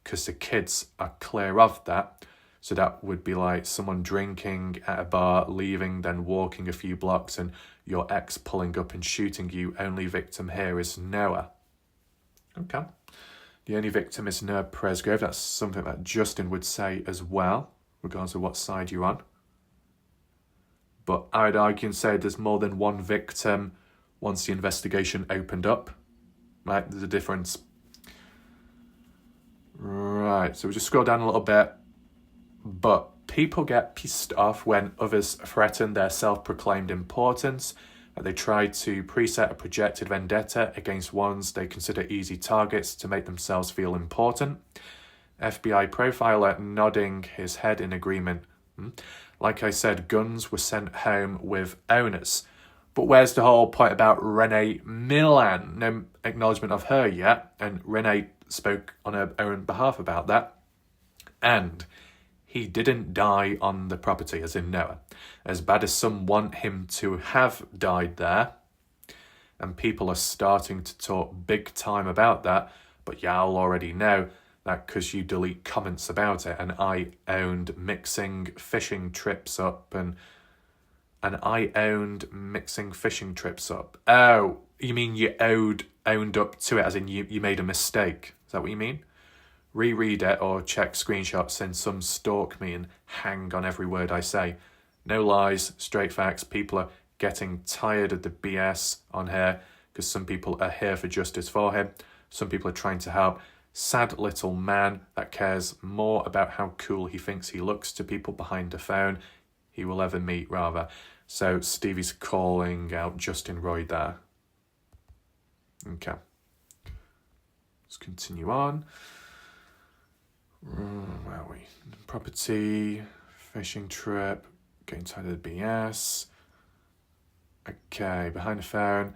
because the kids are clear of that. So that would be like someone drinking at a bar, leaving, then walking a few blocks, and your ex pulling up and shooting you. Only victim here is Noah. Okay. The only victim is Noah Presgrove. That's something that Justin would say as well, regardless of what side you're on. But I'd argue and say there's more than one victim once the investigation opened up. Right, there's a difference. Right, so we just scroll down a little bit. But people get pissed off when others threaten their self-proclaimed importance. They try to preset a projected vendetta against ones they consider easy targets to make themselves feel important. FBI profiler nodding his head in agreement. Like I said, guns were sent home with owners. But where's the whole point about Renee Milan? No acknowledgement of her yet, and Renee spoke on her own behalf about that. And he didn't die on the property, as in Noah. As bad as some want him to have died there, and people are starting to talk big time about that, but y'all already know that because you delete comments about it, and I owned mixing fishing trips up, and I owned mixing fishing trips up. Oh, you mean you owned up to it, as in you made a mistake? Is that what you mean? Reread it or check screenshots and some stalk me and hang on every word I say. No lies, straight facts. People are getting tired of the BS on here because some people are here for justice for him. Some people are trying to help. Sad little man that cares more about how cool he thinks he looks to people behind the phone he will ever meet, rather. So Stevie's calling out Justin Roy there. Okay. Let's continue on. Where are we? we? Property, fishing trip, getting tired of the BS. Okay, behind the phone.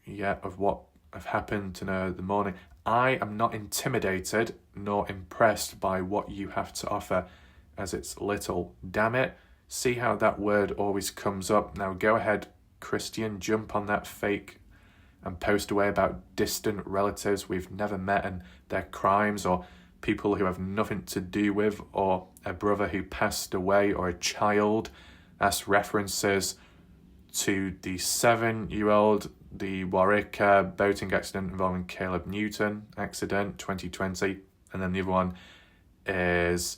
Yeah, of what have happened to know the morning. I am not intimidated nor impressed by what you have to offer, as it's little. Damn it. See how that word always comes up. Now go ahead, Christian, jump on that fake and post away about distant relatives we've never met and their crimes, or people who have nothing to do with, or a brother who passed away, or a child. That's references to the 7-year-old, the Warwick boating accident involving Caleb Newton accident, 2020. And then the other one is,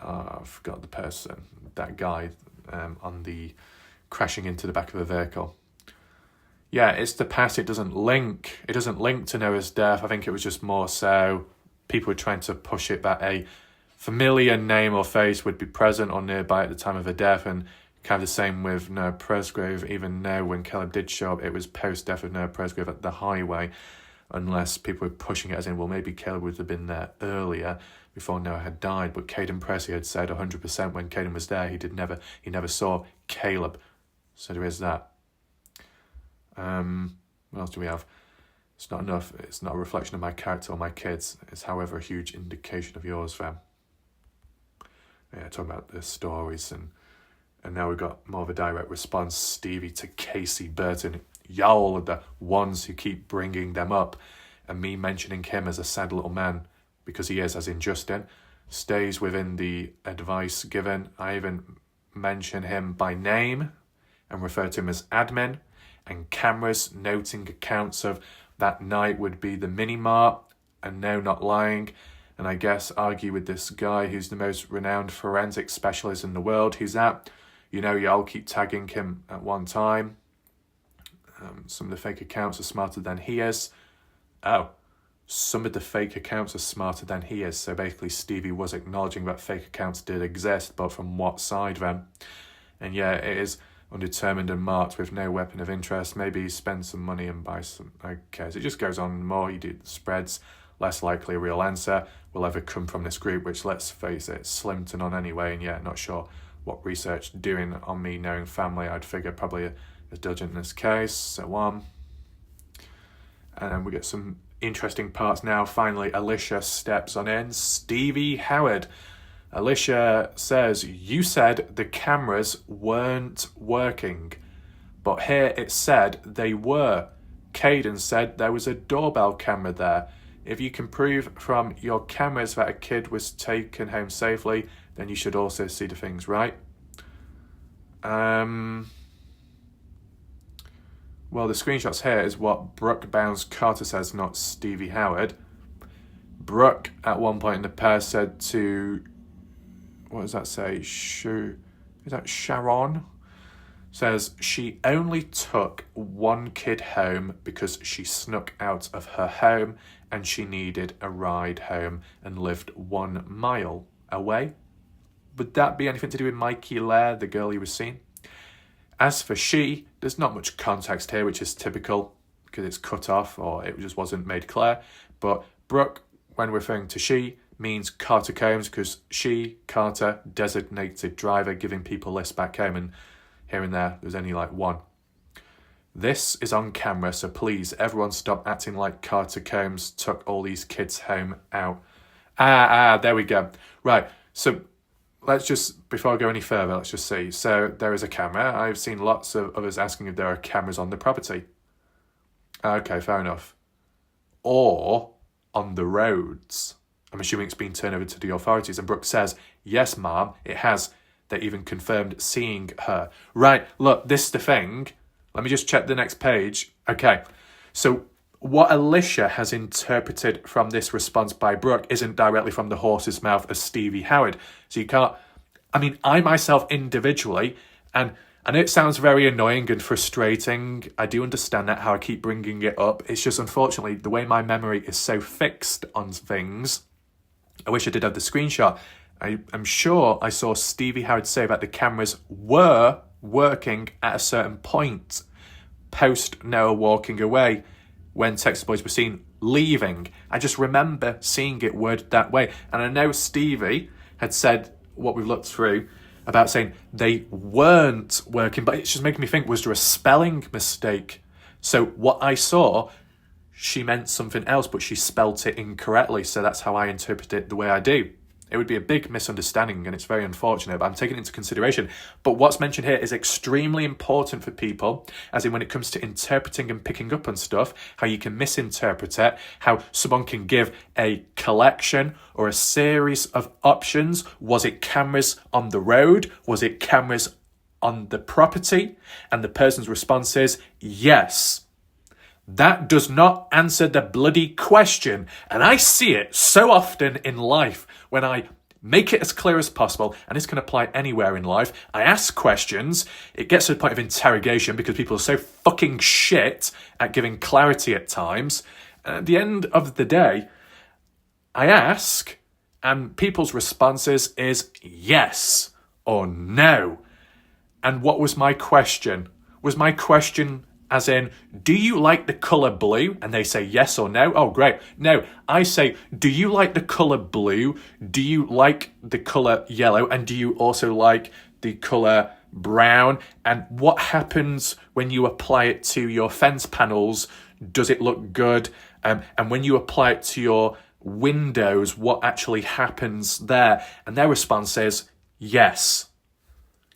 I forgot the person, that guy on the crashing into the back of a vehicle. Yeah, it's the past. It doesn't link to Noah's death. I think it was just more so people were trying to push it that a familiar name or face would be present or nearby at the time of her death, and kind of the same with Noah Presgrove. Even though when Caleb did show up, it was post-death of Noah Presgrove at the highway, unless people were pushing it as in, well, maybe Caleb would have been there earlier before Noah had died. But Caden Pressy had said 100% when Caden was there, he never saw Caleb. So there is that. What else do we have? It's not enough. It's not a reflection of my character or my kids. It's, however, a huge indication of yours, fam. Yeah, talking about the stories, and now we've got more of a direct response. Stevie to Casey Burton. Y'all are the ones who keep bringing them up, and me mentioning him as a sad little man, because he is, as in Justin, stays within the advice given. I even mention him by name and refer to him as admin, and cameras noting accounts of that night would be the mini-mart, and no, not lying. And I guess argue with this guy who's the most renowned forensic specialist in the world. Who's that? You know, y'all keep tagging him at one time. Some of the fake accounts are smarter than he is. Oh, some of the fake accounts are smarter than he is. So basically Stevie was acknowledging that fake accounts did exist, but from what side then? And yeah, it is undetermined and marked with no weapon of interest. Maybe spend some money and buy some. Okay, so it just goes on. The more you do the spreads, less likely a real answer will ever come from this group, which, let's face it, slim to none anyway. And yeah, not sure what research doing on me knowing family. I'd figure probably as diligent in this case. So on. And then we get some interesting parts now. Finally, Elisha steps on in. Stevie Howard. Elisha says, you said the cameras weren't working, but here it said they were. Caden said there was a doorbell camera there. If you can prove from your cameras that a kid was taken home safely, then you should also see the things, right? Well, the screenshots here is what Brooke Bounds Carter says, not Stevie Howard. Brooke, at one point in the past, said to, what does that say? Is that Sharon? Says she only took one kid home because she snuck out of her home and she needed a ride home and lived 1 mile away. Would that be anything to do with Mikey Lair, the girl you was seeing? As for she, there's not much context here, which is typical because it's cut off or it just wasn't made clear. But Brooke, when referring to she, means Carter Combs because she, Carter, designated driver, giving people lists back home, and here and there's only like one. This is on camera, so please, everyone stop acting like Carter Combs took all these kids home out. There we go. Right, so let's just, before I go any further, let's just see. So there is a camera. I've seen lots of others asking if there are cameras on the property. Okay, fair enough. Or on the roads. I'm assuming it's been turned over to the authorities. And Brooke says, yes, ma'am, it has. They even confirmed seeing her. Right, look, this is the thing. Let me just check the next page. Okay, so what Elisha has interpreted from this response by Brooke isn't directly from the horse's mouth as Stevie Howard. So you can't, I mean, I myself individually, and I know it sounds very annoying and frustrating. I do understand that, how I keep bringing it up. It's just, unfortunately, the way my memory is so fixed on things. I wish I did have the screenshot. I'm sure I saw Stevie Howard say that the cameras were working at a certain point post Noah walking away when Texas Boys were seen leaving. I just remember seeing it worded that way. And I know Stevie had said what we've looked through about saying they weren't working, but it's just making me think, was there a spelling mistake? So what I saw, she meant something else, but she spelt it incorrectly, so that's how I interpret it the way I do. It would be a big misunderstanding, and it's very unfortunate, but I'm taking it into consideration. But what's mentioned here is extremely important for people, as in when it comes to interpreting and picking up on stuff, how you can misinterpret it, how someone can give a collection or a series of options. Was it cameras on the road? Was it cameras on the property? And the person's response is yes. That does not answer the bloody question. And I see it so often in life when I make it as clear as possible, and this can apply anywhere in life. I ask questions, it gets to the point of interrogation because people are so fucking shit at giving clarity at times. And at the end of the day, I ask, and people's responses is yes or no. And what was my question? Was my question as in, do you like the colour blue? And they say yes or no. Oh, great. No, I say, do you like the colour blue? Do you like the colour yellow? And do you also like the colour brown? And what happens when you apply it to your fence panels? Does it look good? And when you apply it to your windows, what actually happens there? And their response is yes.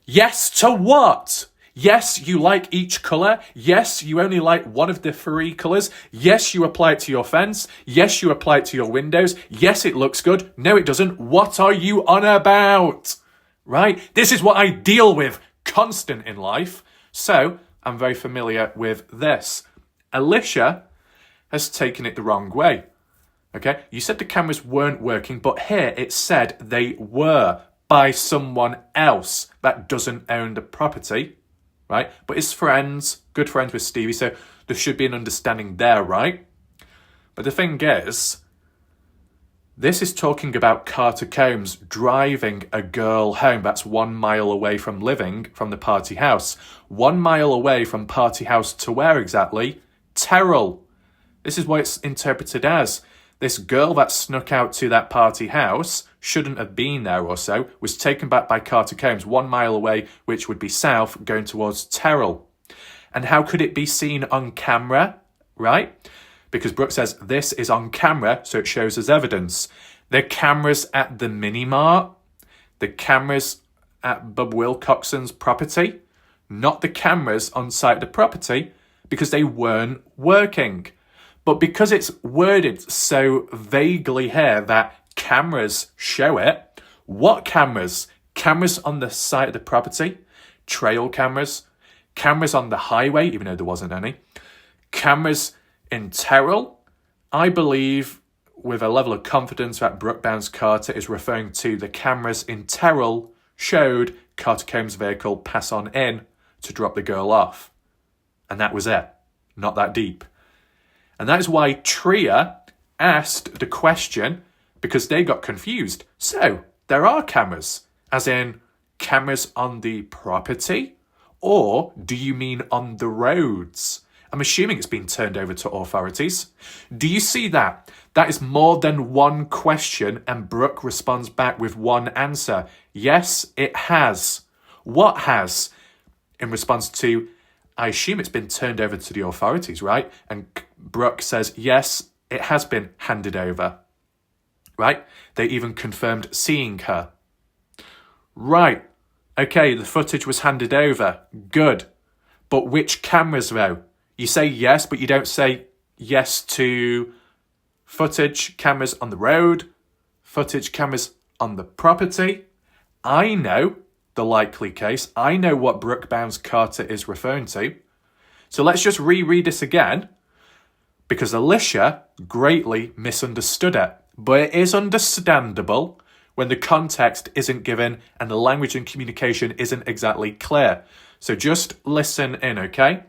Yes to what? Yes, you like each colour. Yes, you only like one of the 3 colours. Yes, you apply it to your fence. Yes, you apply it to your windows. Yes, it looks good. No, it doesn't. What are you on about? Right? This is what I deal with constant in life. So, I'm very familiar with this. Elisha has taken it the wrong way. Okay? You said the cameras weren't working, but here it said they were by someone else that doesn't own the property. Right? But his friends, good friends with Stevie, so there should be an understanding there, right? But the thing is, this is talking about Carter Combs driving a girl home. That's 1 mile away from living from the party house. 1 mile away from party house to where exactly? Terrell. This is what it's interpreted as. This girl that snuck out to that party house, shouldn't have been there or so, was taken back by Carter Combs 1 mile away, which would be south, going towards Terrell. And how could it be seen on camera, right? Because Brooke says this is on camera, so it shows as evidence. The cameras at the mini-mart, the cameras at Bub Wilcoxon's property, not the cameras on site of the property, because they weren't working. But because it's worded so vaguely here that cameras show it, what cameras? Cameras on the site of the property, trail cameras, cameras on the highway, even though there wasn't any, cameras in Terrell. I believe with a level of confidence that Brooke Bounds Carter is referring to the cameras in Terrell showed Carter Combs' vehicle pass on in to drop the girl off. And that was it. Not that deep. And that is why Tria asked the question, because they got confused. So, there are cameras, as in cameras on the property? Or do you mean on the roads? I'm assuming it's been turned over to authorities. Do you see that? That is more than one question, and Brooke responds back with one answer. Yes, it has. What has? In response to, I assume it's been turned over to the authorities, right? And Brooke says, yes, it has been handed over. Right? They even confirmed seeing her. Right. Okay, the footage was handed over. Good. But which cameras, though? You say yes, but you don't say yes to footage cameras on the road, footage cameras on the property. I know the likely case. I know what Brooke Bounds Carter is referring to. So let's just reread this again, because Elisha greatly misunderstood it. But it is understandable when the context isn't given and the language and communication isn't exactly clear. So just listen in, okay?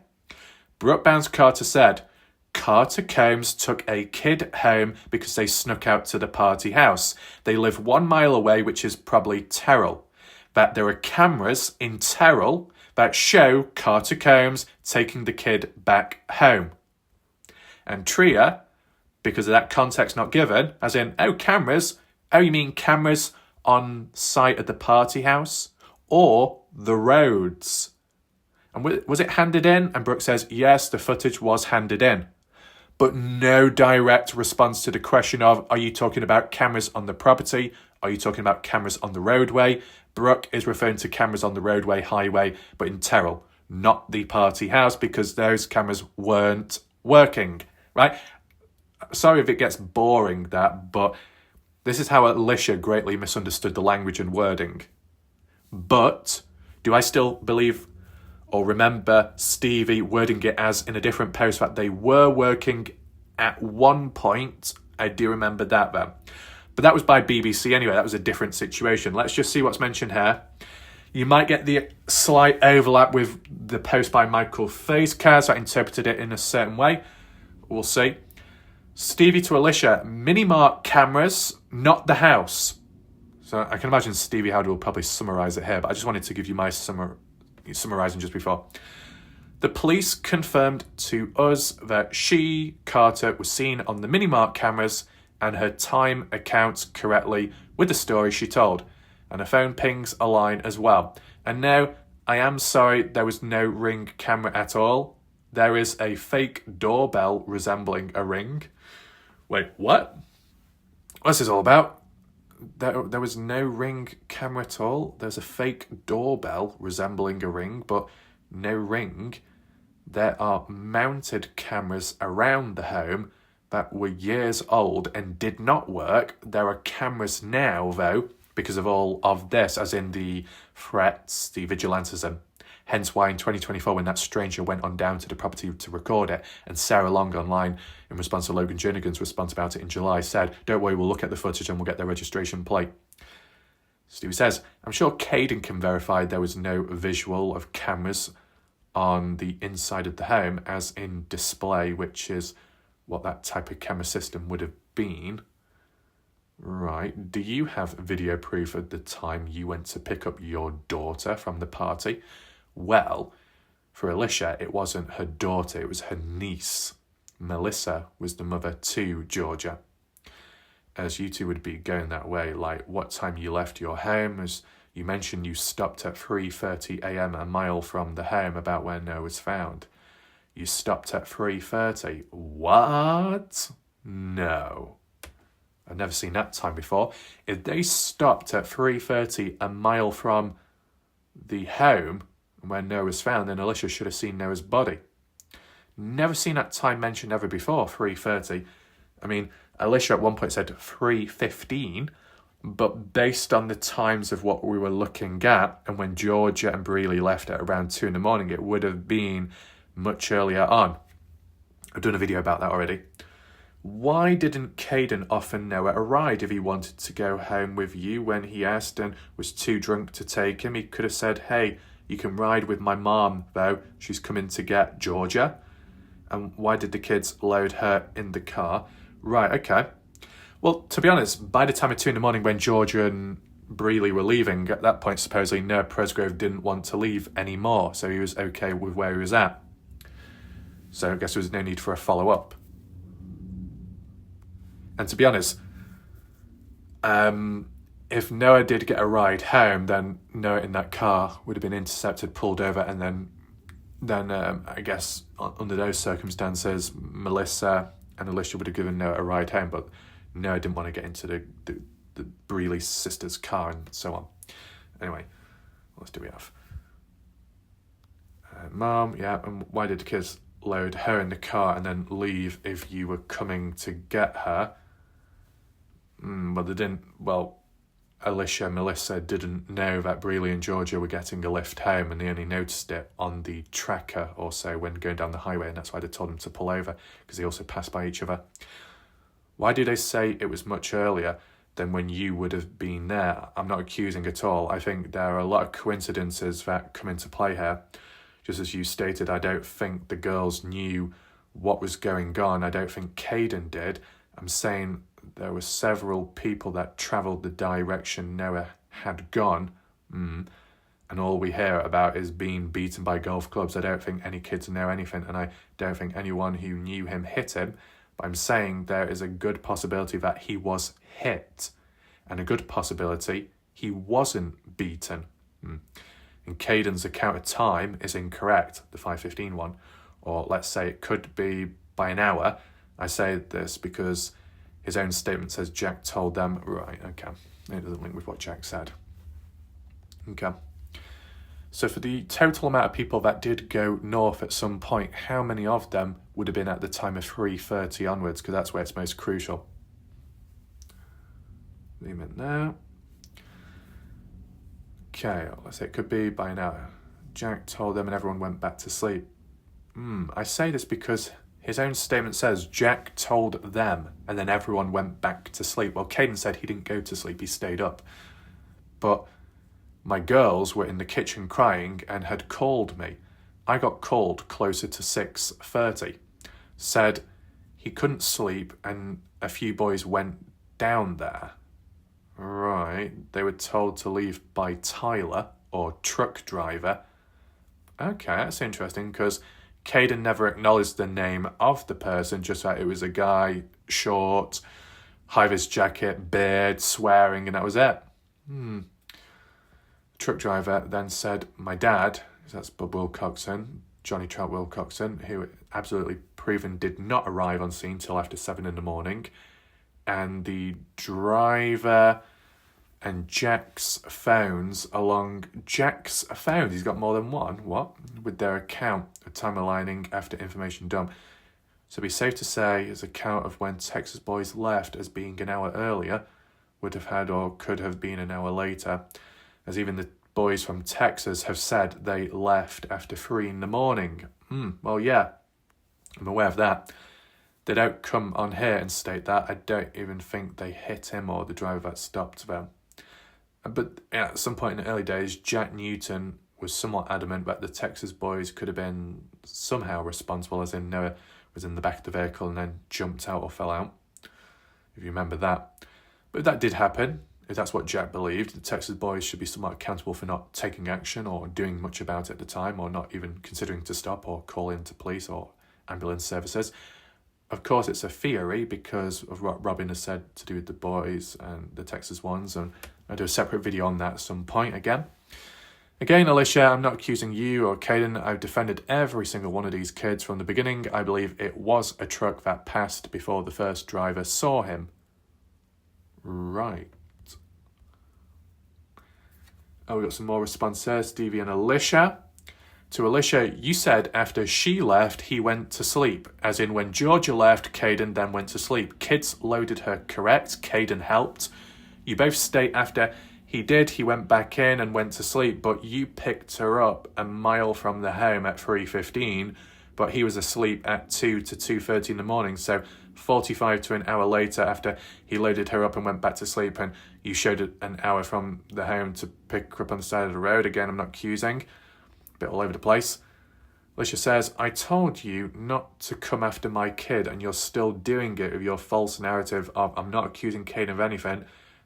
Brooke Bounds Carter said, Carter Combs took a kid home because they snuck out to the party house. They live 1 mile away, which is probably Terrell. That there are cameras in Terrell that show Carter Combs taking the kid back home. And Tria, because of that context not given, as in, oh, cameras, oh, you mean cameras on site at the party house or the roads? And was it handed in? And Brooke says, yes, the footage was handed in. But no direct response to the question of, are you talking about cameras on the property? Are you talking about cameras on the roadway? Brooke is referring to cameras on the roadway, highway, but in Terrell, not the party house, because those cameras weren't working, right? Sorry if it gets boring, that, but this is how Elisha greatly misunderstood the language and wording. But do I still believe or remember Stevie wording it as in a different post that they were working at one point? I do remember that then. But that was by BBC anyway. That was a different situation. Let's just see what's mentioned here. You might get the slight overlap with the post by Michael Fazecar, so I interpreted it in a certain way. We'll see. Stevie to Elisha, mini-mart cameras, not the house. So I can imagine Stevie Howard will probably summarise it here, but I just wanted to give you my summarising just before. The police confirmed to us that she, Carter, was seen on the mini-mart cameras and her time accounts correctly with the story she told. And her phone pings a line as well. And no, I am sorry, there was no Ring camera at all. There is a fake doorbell resembling a Ring. Wait, what? What's this all about? There was no Ring camera at all. There's a fake doorbell resembling a Ring, but no Ring. There are mounted cameras around the home that were years old and did not work. There are cameras now, though, because of all of this, as in the threats, the vigilantism. Hence why in 2024, when that stranger went on down to the property to record it, and Sarah Long online, in response to Logan Jernigan's response about it in July, said, don't worry, we'll look at the footage and we'll get their registration plate. Stevie says, I'm sure Caden can verify there was no visual of cameras on the inside of the home, as in display, which is what that type of camera system would have been. Right. Do you have video proof of the time you went to pick up your daughter from the party? Well, for Elisha, it wasn't her daughter, it was her niece. Melissa was the mother to Georgia. As you two would be going that way, like what time you left your home, as you mentioned you stopped at 3:30 a.m. a mile from the home about where Noah was found. You stopped at 3:30. What? No. I've never seen that time before. If they stopped at 3:30 a mile from the home where Noah was found, then Elisha should have seen Noah's body. Never seen that time mentioned ever before, 3:30. I mean, Elisha at one point said 3:15, but based on the times of what we were looking at, and when Georgia and Breely left at around 2 in the morning, it would have been much earlier on. I've done a video about that already. Why didn't Caden offer Noah a ride if he wanted to go home with you when he asked and was too drunk to take him? He could have said, hey, you can ride with my mom, though. She's coming to get Georgia. And why did the kids load her in the car? Right, okay. Well, to be honest, by the time of 2 in the morning when Georgia and Breely were leaving, at that point, supposedly Noah Presgrove didn't want to leave anymore, so he was okay with where he was at. So I guess there was no need for a follow-up. And to be honest, if Noah did get a ride home, then Noah in that car would have been intercepted, pulled over, and then I guess under those circumstances, Melissa and Elisha would have given Noah a ride home, but Noah didn't want to get into the Breely sister's car and so on. Anyway, what else do we have? Mom, yeah, and why did the kids load her in the car and then leave if you were coming to get her? Well, they didn't. Well, Elisha and Melissa didn't know that Breely and Georgia were getting a lift home, and they only noticed it on the tracker or so when going down the highway, and that's why they told them to pull over, because they also passed by each other. Why do they say it was much earlier than when you would have been there? I'm not accusing at all. I think there are a lot of coincidences that come into play here. Just as you stated, I don't think the girls knew what was going on. I don't think Caden did. I'm saying there were several people that travelled the direction Noah had gone, and all we hear about is being beaten by golf clubs. I don't think any kids know anything, and I don't think anyone who knew him hit him. But I'm saying there is a good possibility that he was hit, and a good possibility he wasn't beaten. And Caden's account of time is incorrect, the 5:15 one, or let's say it could be by an hour. I say this because his own statement says Jack told them, right, okay, it doesn't link with what Jack said. Okay. So for the total amount of people that did go north at some point, how many of them would have been at the time of 3:30 onwards? Because that's where it's most crucial. Zoom in now. Okay, let's say it could be by an hour. Jack told them and everyone went back to sleep. I say this because his own statement says Jack told them and then everyone went back to sleep. Well, Caden said he didn't go to sleep, he stayed up. But my girls were in the kitchen crying and had called me. I got called closer to 6:30. Said he couldn't sleep and a few boys went down there. Right, they were told to leave by Tyler or truck driver. Okay, that's interesting because Caden never acknowledged the name of the person, just that it was a guy, short, high-vis jacket, beard, swearing, and that was it. Truck driver then said, my dad, that's Bob Wilcoxon, Johnny Trout Wilcoxon, who absolutely proven did not arrive on scene till after 7 a.m, and the driver and Jack's phones he's got more than one, with their account of time aligning after information dump. So it'd be safe to say his account of when Texas boys left as being an hour earlier would have had or could have been an hour later, as even the boys from Texas have said they left after 3 a.m. Well, yeah, I'm aware of that. They don't come on here and state that. I don't even think they hit him or the driver that stopped them. But at some point in the early days, Jack Newton was somewhat adamant that the Texas boys could have been somehow responsible, as in Noah was in the back of the vehicle and then jumped out or fell out, if you remember that. But if that did happen, if that's what Jack believed, the Texas boys should be somewhat accountable for not taking action or doing much about it at the time, or not even considering to stop or call in to police or ambulance services. Of course, it's a theory because of what Robin has said to do with the boys and the Texas ones, and I'll do a separate video on that at some point again. Again, Elisha, I'm not accusing you or Caden. I've defended every single one of these kids from the beginning. I believe it was a truck that passed before the first driver saw him. Right. Oh, we got some more response here. Stevie and Elisha. To Elisha, you said after she left, he went to sleep. As in when Georgia left, Caden then went to sleep. Kids loaded her correct. Caden helped. You both state after he did, he went back in and went to sleep, but you picked her up a mile from the home at 3:15, but he was asleep at 2 to 2:30 in the morning. So 45 to an hour later after he loaded her up and went back to sleep, and you showed it an hour from the home to pick her up on the side of the road. Again, I'm not accusing. Bit all over the place. Elisha says, I told you not to come after my kid and you're still doing it with your false narrative of I'm not accusing Caden of anything.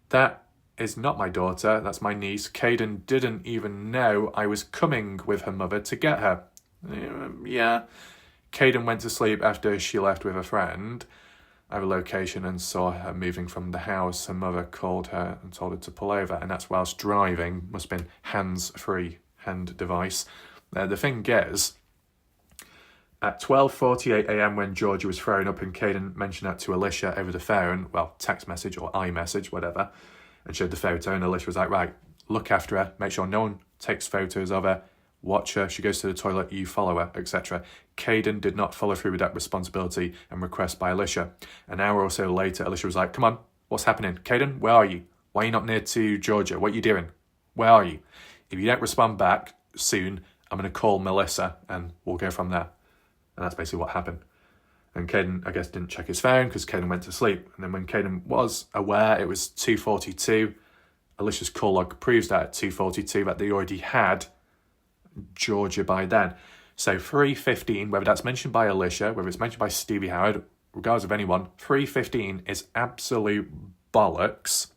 That is not my daughter, that's my niece. Caden didn't even know I was coming with her mother to get her. Yeah. Caden went to sleep after she left with a friend. I have a location and saw her moving from the house. Her mother called her and told her to pull over, and that's whilst driving. Must have been hands-free hand device. The thing is, at 12:48 a.m. when Georgia was throwing up and Caden mentioned that to Elisha over the phone, well, text message or iMessage, whatever, and showed the photo, and Elisha was like, right, look after her, make sure no one takes photos of her, watch her, she goes to the toilet, you follow her, etc. Caden did not follow through with that responsibility and request by Elisha. An hour or so later, Elisha was like, come on, what's happening? Caden, where are you? Why are you not near to Georgia? What are you doing? Where are you? If you don't respond back soon, I'm going to call Melissa and we'll go from there. And that's basically what happened. And Caden, I guess, didn't check his phone because Caden went to sleep. And then when Caden was aware, it was 2:42. Elisha's call log proves that at 2:42 that they already had Georgia by then. So 3:15, whether that's mentioned by Elisha, whether it's mentioned by Stevie Howard, regardless of anyone, 3:15 is absolute bollocks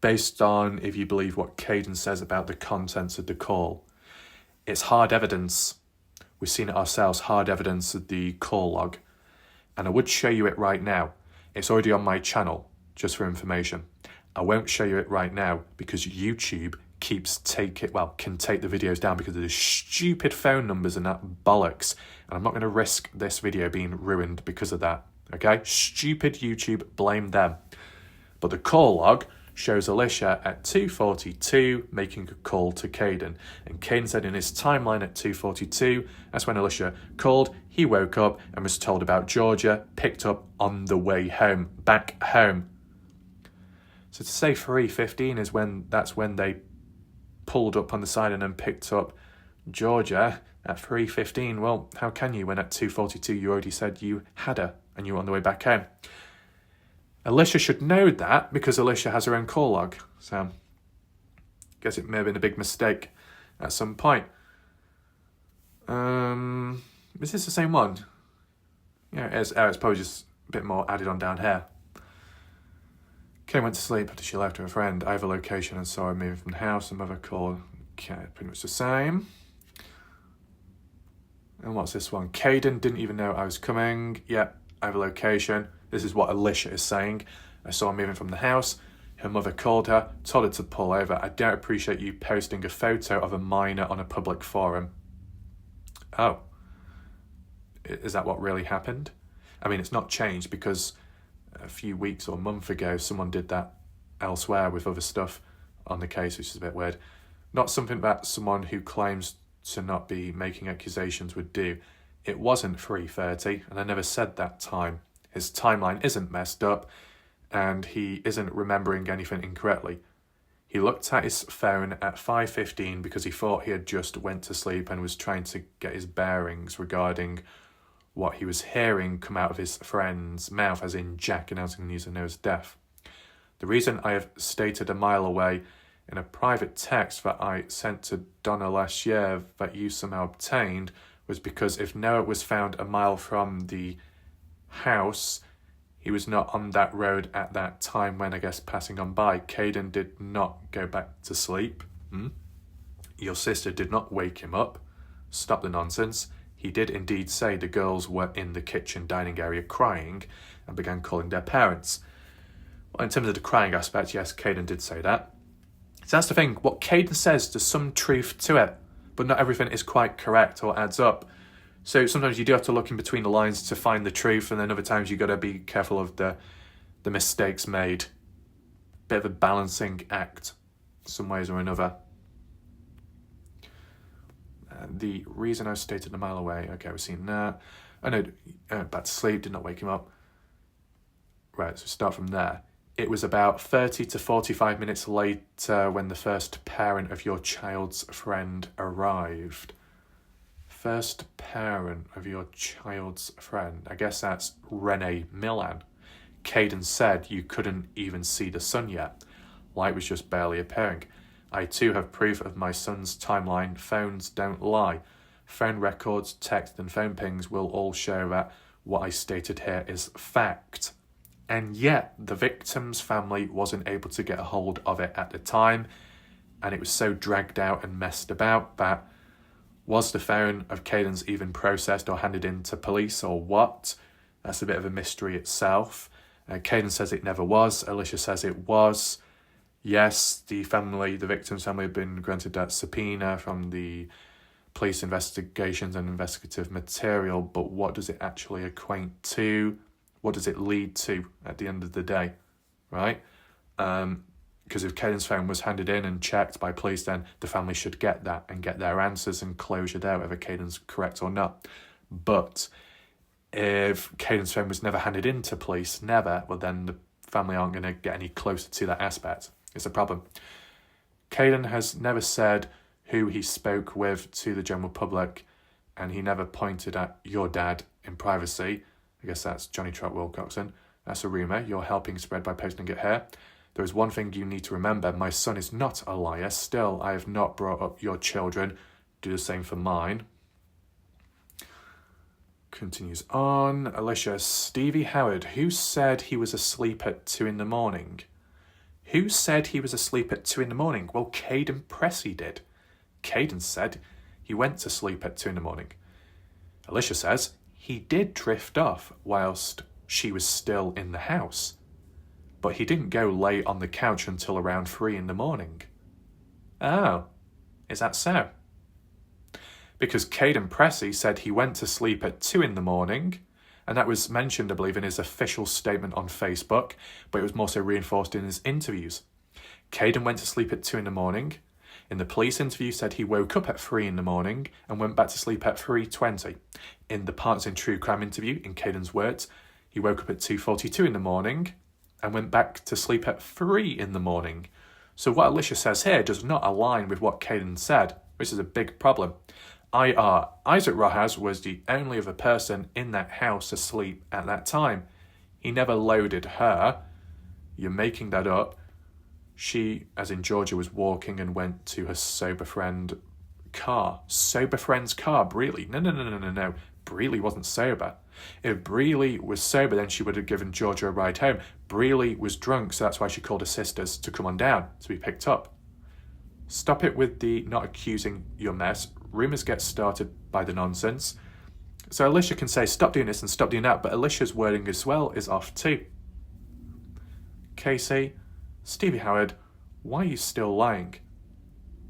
based on if you believe what Caden says about the contents of the call. It's hard evidence. We've seen it ourselves, hard evidence of the call log. And I would show you it right now. It's already on my channel, just for information. I won't show you it right now because YouTube can take the videos down because of the stupid phone numbers and that bollocks. And I'm not going to risk this video being ruined because of that. Okay? Stupid YouTube, blame them. But the call log shows Elisha at 2:42 making a call to Caden. And Caden said in his timeline at 2:42, that's when Elisha called, he woke up and was told about Georgia, picked up on the way home, back home. So to say 3:15 that's when they pulled up on the side and then picked up Georgia at 3:15. Well, how can you when at 2:42 you already said you had her and you were on the way back home? Elisha should know that because Elisha has her own call log. So I guess it may have been a big mistake at some point. Is this the same one? Yeah, it's probably just a bit more added on down here. Kay went to sleep after she left with a friend. I have a location and saw her moving from the house. And mother called. Okay, pretty much the same. And what's this one? Caden didn't even know I was coming. Yep, I have a location. This is what Elisha is saying. I saw her moving from the house. Her mother called her, told her to pull over. I don't appreciate you posting a photo of a minor on a public forum. Oh. Is that what really happened? I mean, it's not changed because a few weeks or a month ago, someone did that elsewhere with other stuff on the case, which is a bit weird. Not something that someone who claims to not be making accusations would do. It wasn't 3:30, and I never said that time. His timeline isn't messed up, and he isn't remembering anything incorrectly. He looked at his phone at 5:15 because he thought he had just went to sleep and was trying to get his bearings regarding what he was hearing come out of his friend's mouth, as in Jack announcing the news of Noah's death. The reason I have stated a mile away in a private text that I sent to Donna last year that you somehow obtained was because if Noah was found a mile from the house, he was not on that road at that time when, I guess, passing on by. Caden did not go back to sleep. Your sister did not wake him up. Stop the nonsense. He did indeed say the girls were in the kitchen dining area crying and began calling their parents. Well, in terms of the crying aspect, yes, Caden did say that. So that's the thing. What Caden says, there's some truth to it, but not everything is quite correct or adds up. So sometimes you do have to look in between the lines to find the truth, and then other times you got to be careful of the mistakes made. Bit of a balancing act, some ways or another. The reason I stated a mile away. Okay, we've seen that. I know, back to sleep, did not wake him up. Right, so start from there. It was about 30 to 45 minutes later when the first parent of your child's friend arrived. First parent of your child's friend. I guess that's Renee Millan. Caden said you couldn't even see the sun yet. Light was just barely appearing. I too have proof of my son's timeline. Phones don't lie. Phone records, text and phone pings will all show that what I stated here is fact. And yet the victim's family wasn't able to get a hold of it at the time, and it was so dragged out and messed about that was the phone of Caden's even processed or handed in to police or what? That's a bit of a mystery itself. Caden says it never was. Elisha says it was. Yes, the victim's family had been granted that subpoena from the police investigations and investigative material, but what does it actually equate to? What does it lead to at the end of the day, right? Because if Caden's phone was handed in and checked by police, then the family should get that and get their answers and closure there, whether Caden's correct or not. But if Caden's phone was never handed in to police, well, then the family aren't going to get any closer to that aspect. It's a problem. Caden has never said who he spoke with to the general public, and he never pointed at your dad in privacy. I guess that's Johnny Trott Wilcoxon. That's a rumour you're helping spread by posting it here. There is one thing you need to remember. My son is not a liar. Still, I have not brought up your children. Do the same for mine. Continues on. Elisha, Stevie Howard, who said he was asleep at 2 a.m? Who said he was asleep at 2 a.m? Well, Caden Pressy did. Caden said he went to sleep at 2 a.m. Elisha says he did drift off whilst she was still in the house. but he didn't go lay on the couch until around 3 in the morning. Oh, is that so? Because Caden Pressy said he went to sleep at 2 in the morning, and that was mentioned, I believe, in his official statement on Facebook, but it was more so reinforced in his interviews. Caden went to sleep at 2 in the morning. In the police interview, said he woke up at 3 in the morning and went back to sleep at 3:20. In the Partners in True Crime interview, in Caden's words, he woke up at 2:42 in the morning and went back to sleep at 3 in the morning. So what Elisha says here does not align with what Caden said, which is a big problem. Isaac Rojas was the only other person in that house asleep at that time. He never loaded her. You're making that up. She, as in Georgia, was walking and went to her sober friend's car. Sober friend's car? Breely? No. Breely wasn't sober. If Breely was sober, then she would have given Georgia a ride home. Breely was drunk, so that's why she called her sisters to come on down, to be picked up. Stop it with the not accusing your mess. Rumours get started by the nonsense. So Elisha can say, stop doing this and stop doing that, but Elisha's wording as well is off too. Casey, Stevie Howard, why are you still lying?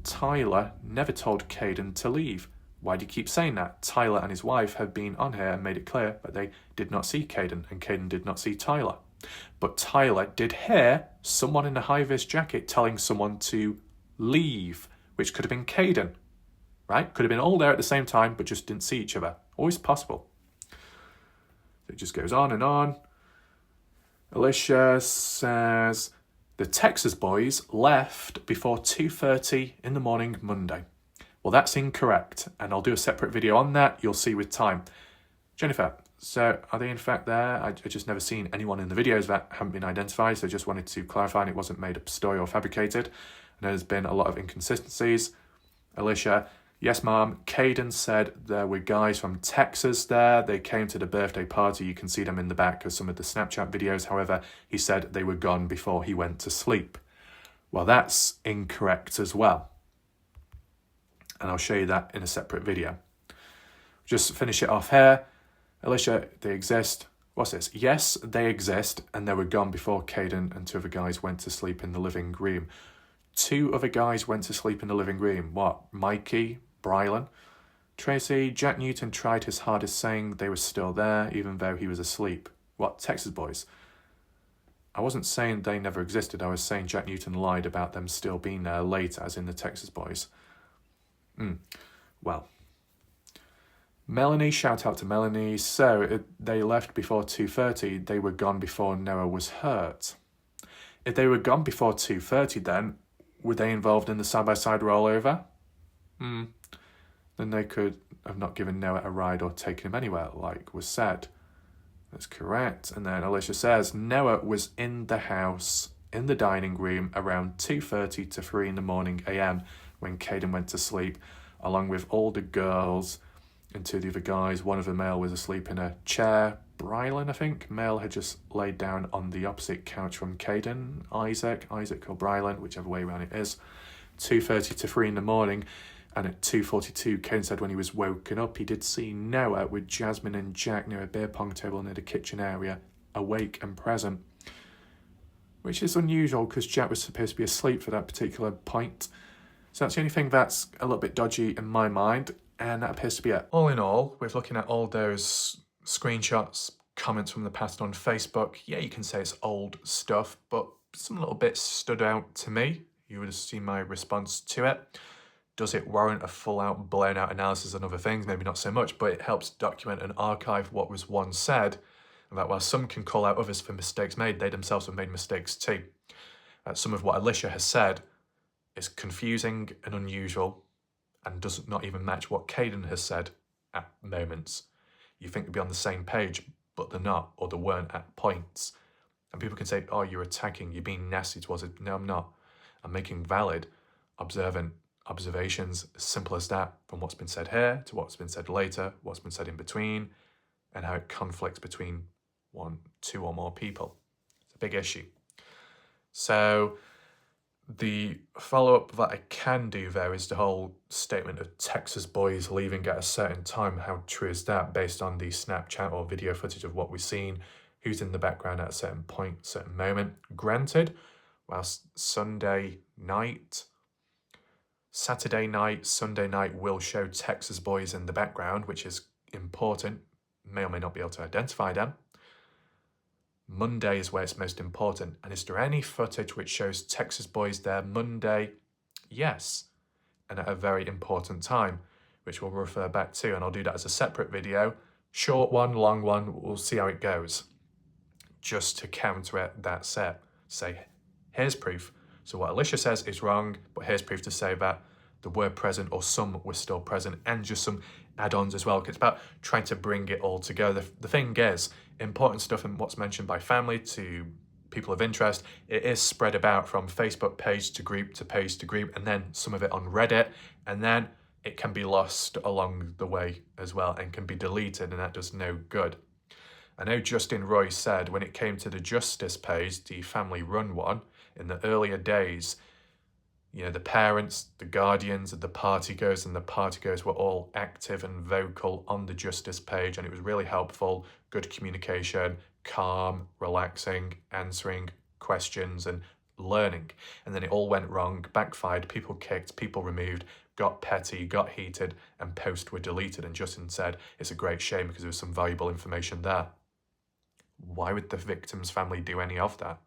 Tyler never told Caden to leave. Why do you keep saying that? Tyler and his wife have been on here and made it clear that they did not see Caden, and Caden did not see Tyler. But Tyler did hear someone in a high-vis jacket telling someone to leave, which could have been Caden, right? Could have been all there at the same time, but just didn't see each other. Always possible. It just goes on and on. Elisha says, the Texas boys left before 2:30 in the morning Monday. Well, that's incorrect, and I'll do a separate video on that. You'll see with time. Jennifer, so are they in fact there? I just never seen anyone in the videos that haven't been identified, so I just wanted to clarify, and it wasn't made up story or fabricated. And there's been a lot of inconsistencies. Elisha, yes, Mom. Caden said there were guys from Texas there. They came to the birthday party. You can see them in the back of some of the Snapchat videos. However, he said they were gone before he went to sleep. Well, that's incorrect as well. And I'll show you that in a separate video. Just finish it off here. Elisha, they exist. What's this? Yes, they exist, and they were gone before Caden and 2 other guys went to sleep in the living room. 2 other guys went to sleep in the living room. What? Mikey, Brylan, Tracy, Jack Newton tried his hardest saying they were still there, even though he was asleep. What? Texas boys? I wasn't saying they never existed. I was saying Jack Newton lied about them still being there later, as in the Texas boys. Well, Melanie, shout out to Melanie. So they left before 2:30. They were gone before Noah was hurt. If they were gone before 2:30, then were they involved in the side-by-side rollover? Then they could have not given Noah a ride or taken him anywhere, like was said. That's correct. And then Elisha says Noah was in the house, in the dining room, around 2:30 to 3 in the morning a.m. when Caden went to sleep, along with all the girls and 2 of the other guys. One of the male was asleep in a chair. Brylan, I think, male had just laid down on the opposite couch from Caden. Isaac or Brylan, whichever way around it is. 2:30 to 3 in the morning. And at 2:42, Caden said when he was woken up, he did see Noah with Jasmine and Jack near a beer pong table near the kitchen area, awake and present. Which is unusual because Jack was supposed to be asleep for that particular point. So that's the only thing that's a little bit dodgy in my mind, and that appears to be it. All in all, with looking at all those screenshots, comments from the past on Facebook, yeah, you can say it's old stuff, but some little bits stood out to me. You would have seen my response to it. Does it warrant a full-out, blown-out analysis on other things? Maybe not so much, but it helps document and archive what was once said, and that while some can call out others for mistakes made, they themselves have made mistakes too. Some of what Elisha has said is confusing and unusual and does not even match what Caden has said at moments. You think they'd be on the same page, but they're not, or they weren't at points. And people can say, oh, you're attacking, you're being nasty towards it. No, I'm not. I'm making valid, observant observations, as simple as that, from what's been said here to what's been said later, what's been said in between, and how it conflicts between 1, 2 or more people. It's a big issue. So the follow-up that I can do there is the whole statement of Texas boys leaving at a certain time. How true is that based on the Snapchat or video footage of what we've seen? who's in the background at a certain point, certain moment. Granted, whilst Saturday night, Sunday night will show Texas boys in the background, which is important. May or may not be able to identify them. Monday is where it's most important. And is there any footage which shows Texas boys there Monday? Yes. And at a very important time, which we'll refer back to. And I'll do that as a separate video. Short one, long one, we'll see how it goes. Just to counteract that say, here's proof. So what Elisha says is wrong, but here's proof to say that the were present, or some were still present, and just some add-ons as well. It's about trying to bring it all together. The thing is, important stuff and what's mentioned by family to people of interest, it is spread about from Facebook page to group to page to group, and then some of it on Reddit, and then it can be lost along the way as well and can be deleted, and that does no good. I know Justin Roy said when it came to the Justice page, the family-run one, in the earlier days, you know, the parents, the guardians, the partygoers and the partygoers were all active and vocal on the Justice page, and it was really helpful, good communication, calm, relaxing, answering questions and learning. And then it all went wrong, backfired, people kicked, people removed, got petty, got heated, and posts were deleted. And Justin said it's a great shame because there was some valuable information there. Why would the victim's family do any of that?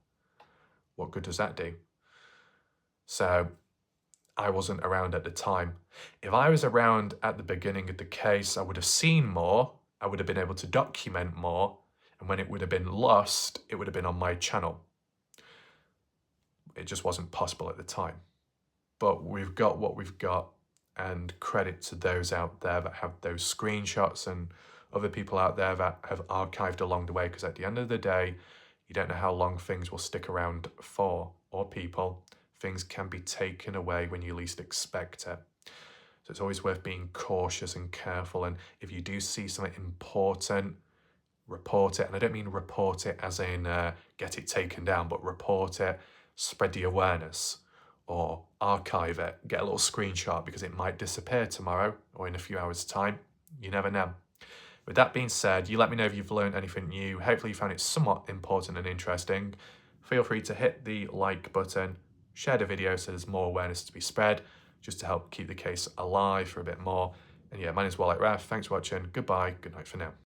What good does that do? So I wasn't around at the time. If I was around at the beginning of the case, I would have seen more, I would have been able to document more, and when it would have been lost, it would have been on my channel. It just wasn't possible at the time. But we've got what we've got, and credit to those out there that have those screenshots and other people out there that have archived along the way, because at the end of the day, you don't know how long things will stick around for, or people. Things can be taken away when you least expect it. So it's always worth being cautious and careful. And if you do see something important, report it. And I don't mean report it as in get it taken down, but report it, spread the awareness, or archive it, get a little screenshot, because it might disappear tomorrow or in a few hours' time. You never know. With that being said, you let me know if you've learned anything new. Hopefully you found it somewhat important and interesting. Feel free to hit the like button, share the video so there's more awareness to be spread, just to help keep the case alive for a bit more. And yeah, my name's Wallet Raf. Thanks for watching. Goodbye. Good night for now.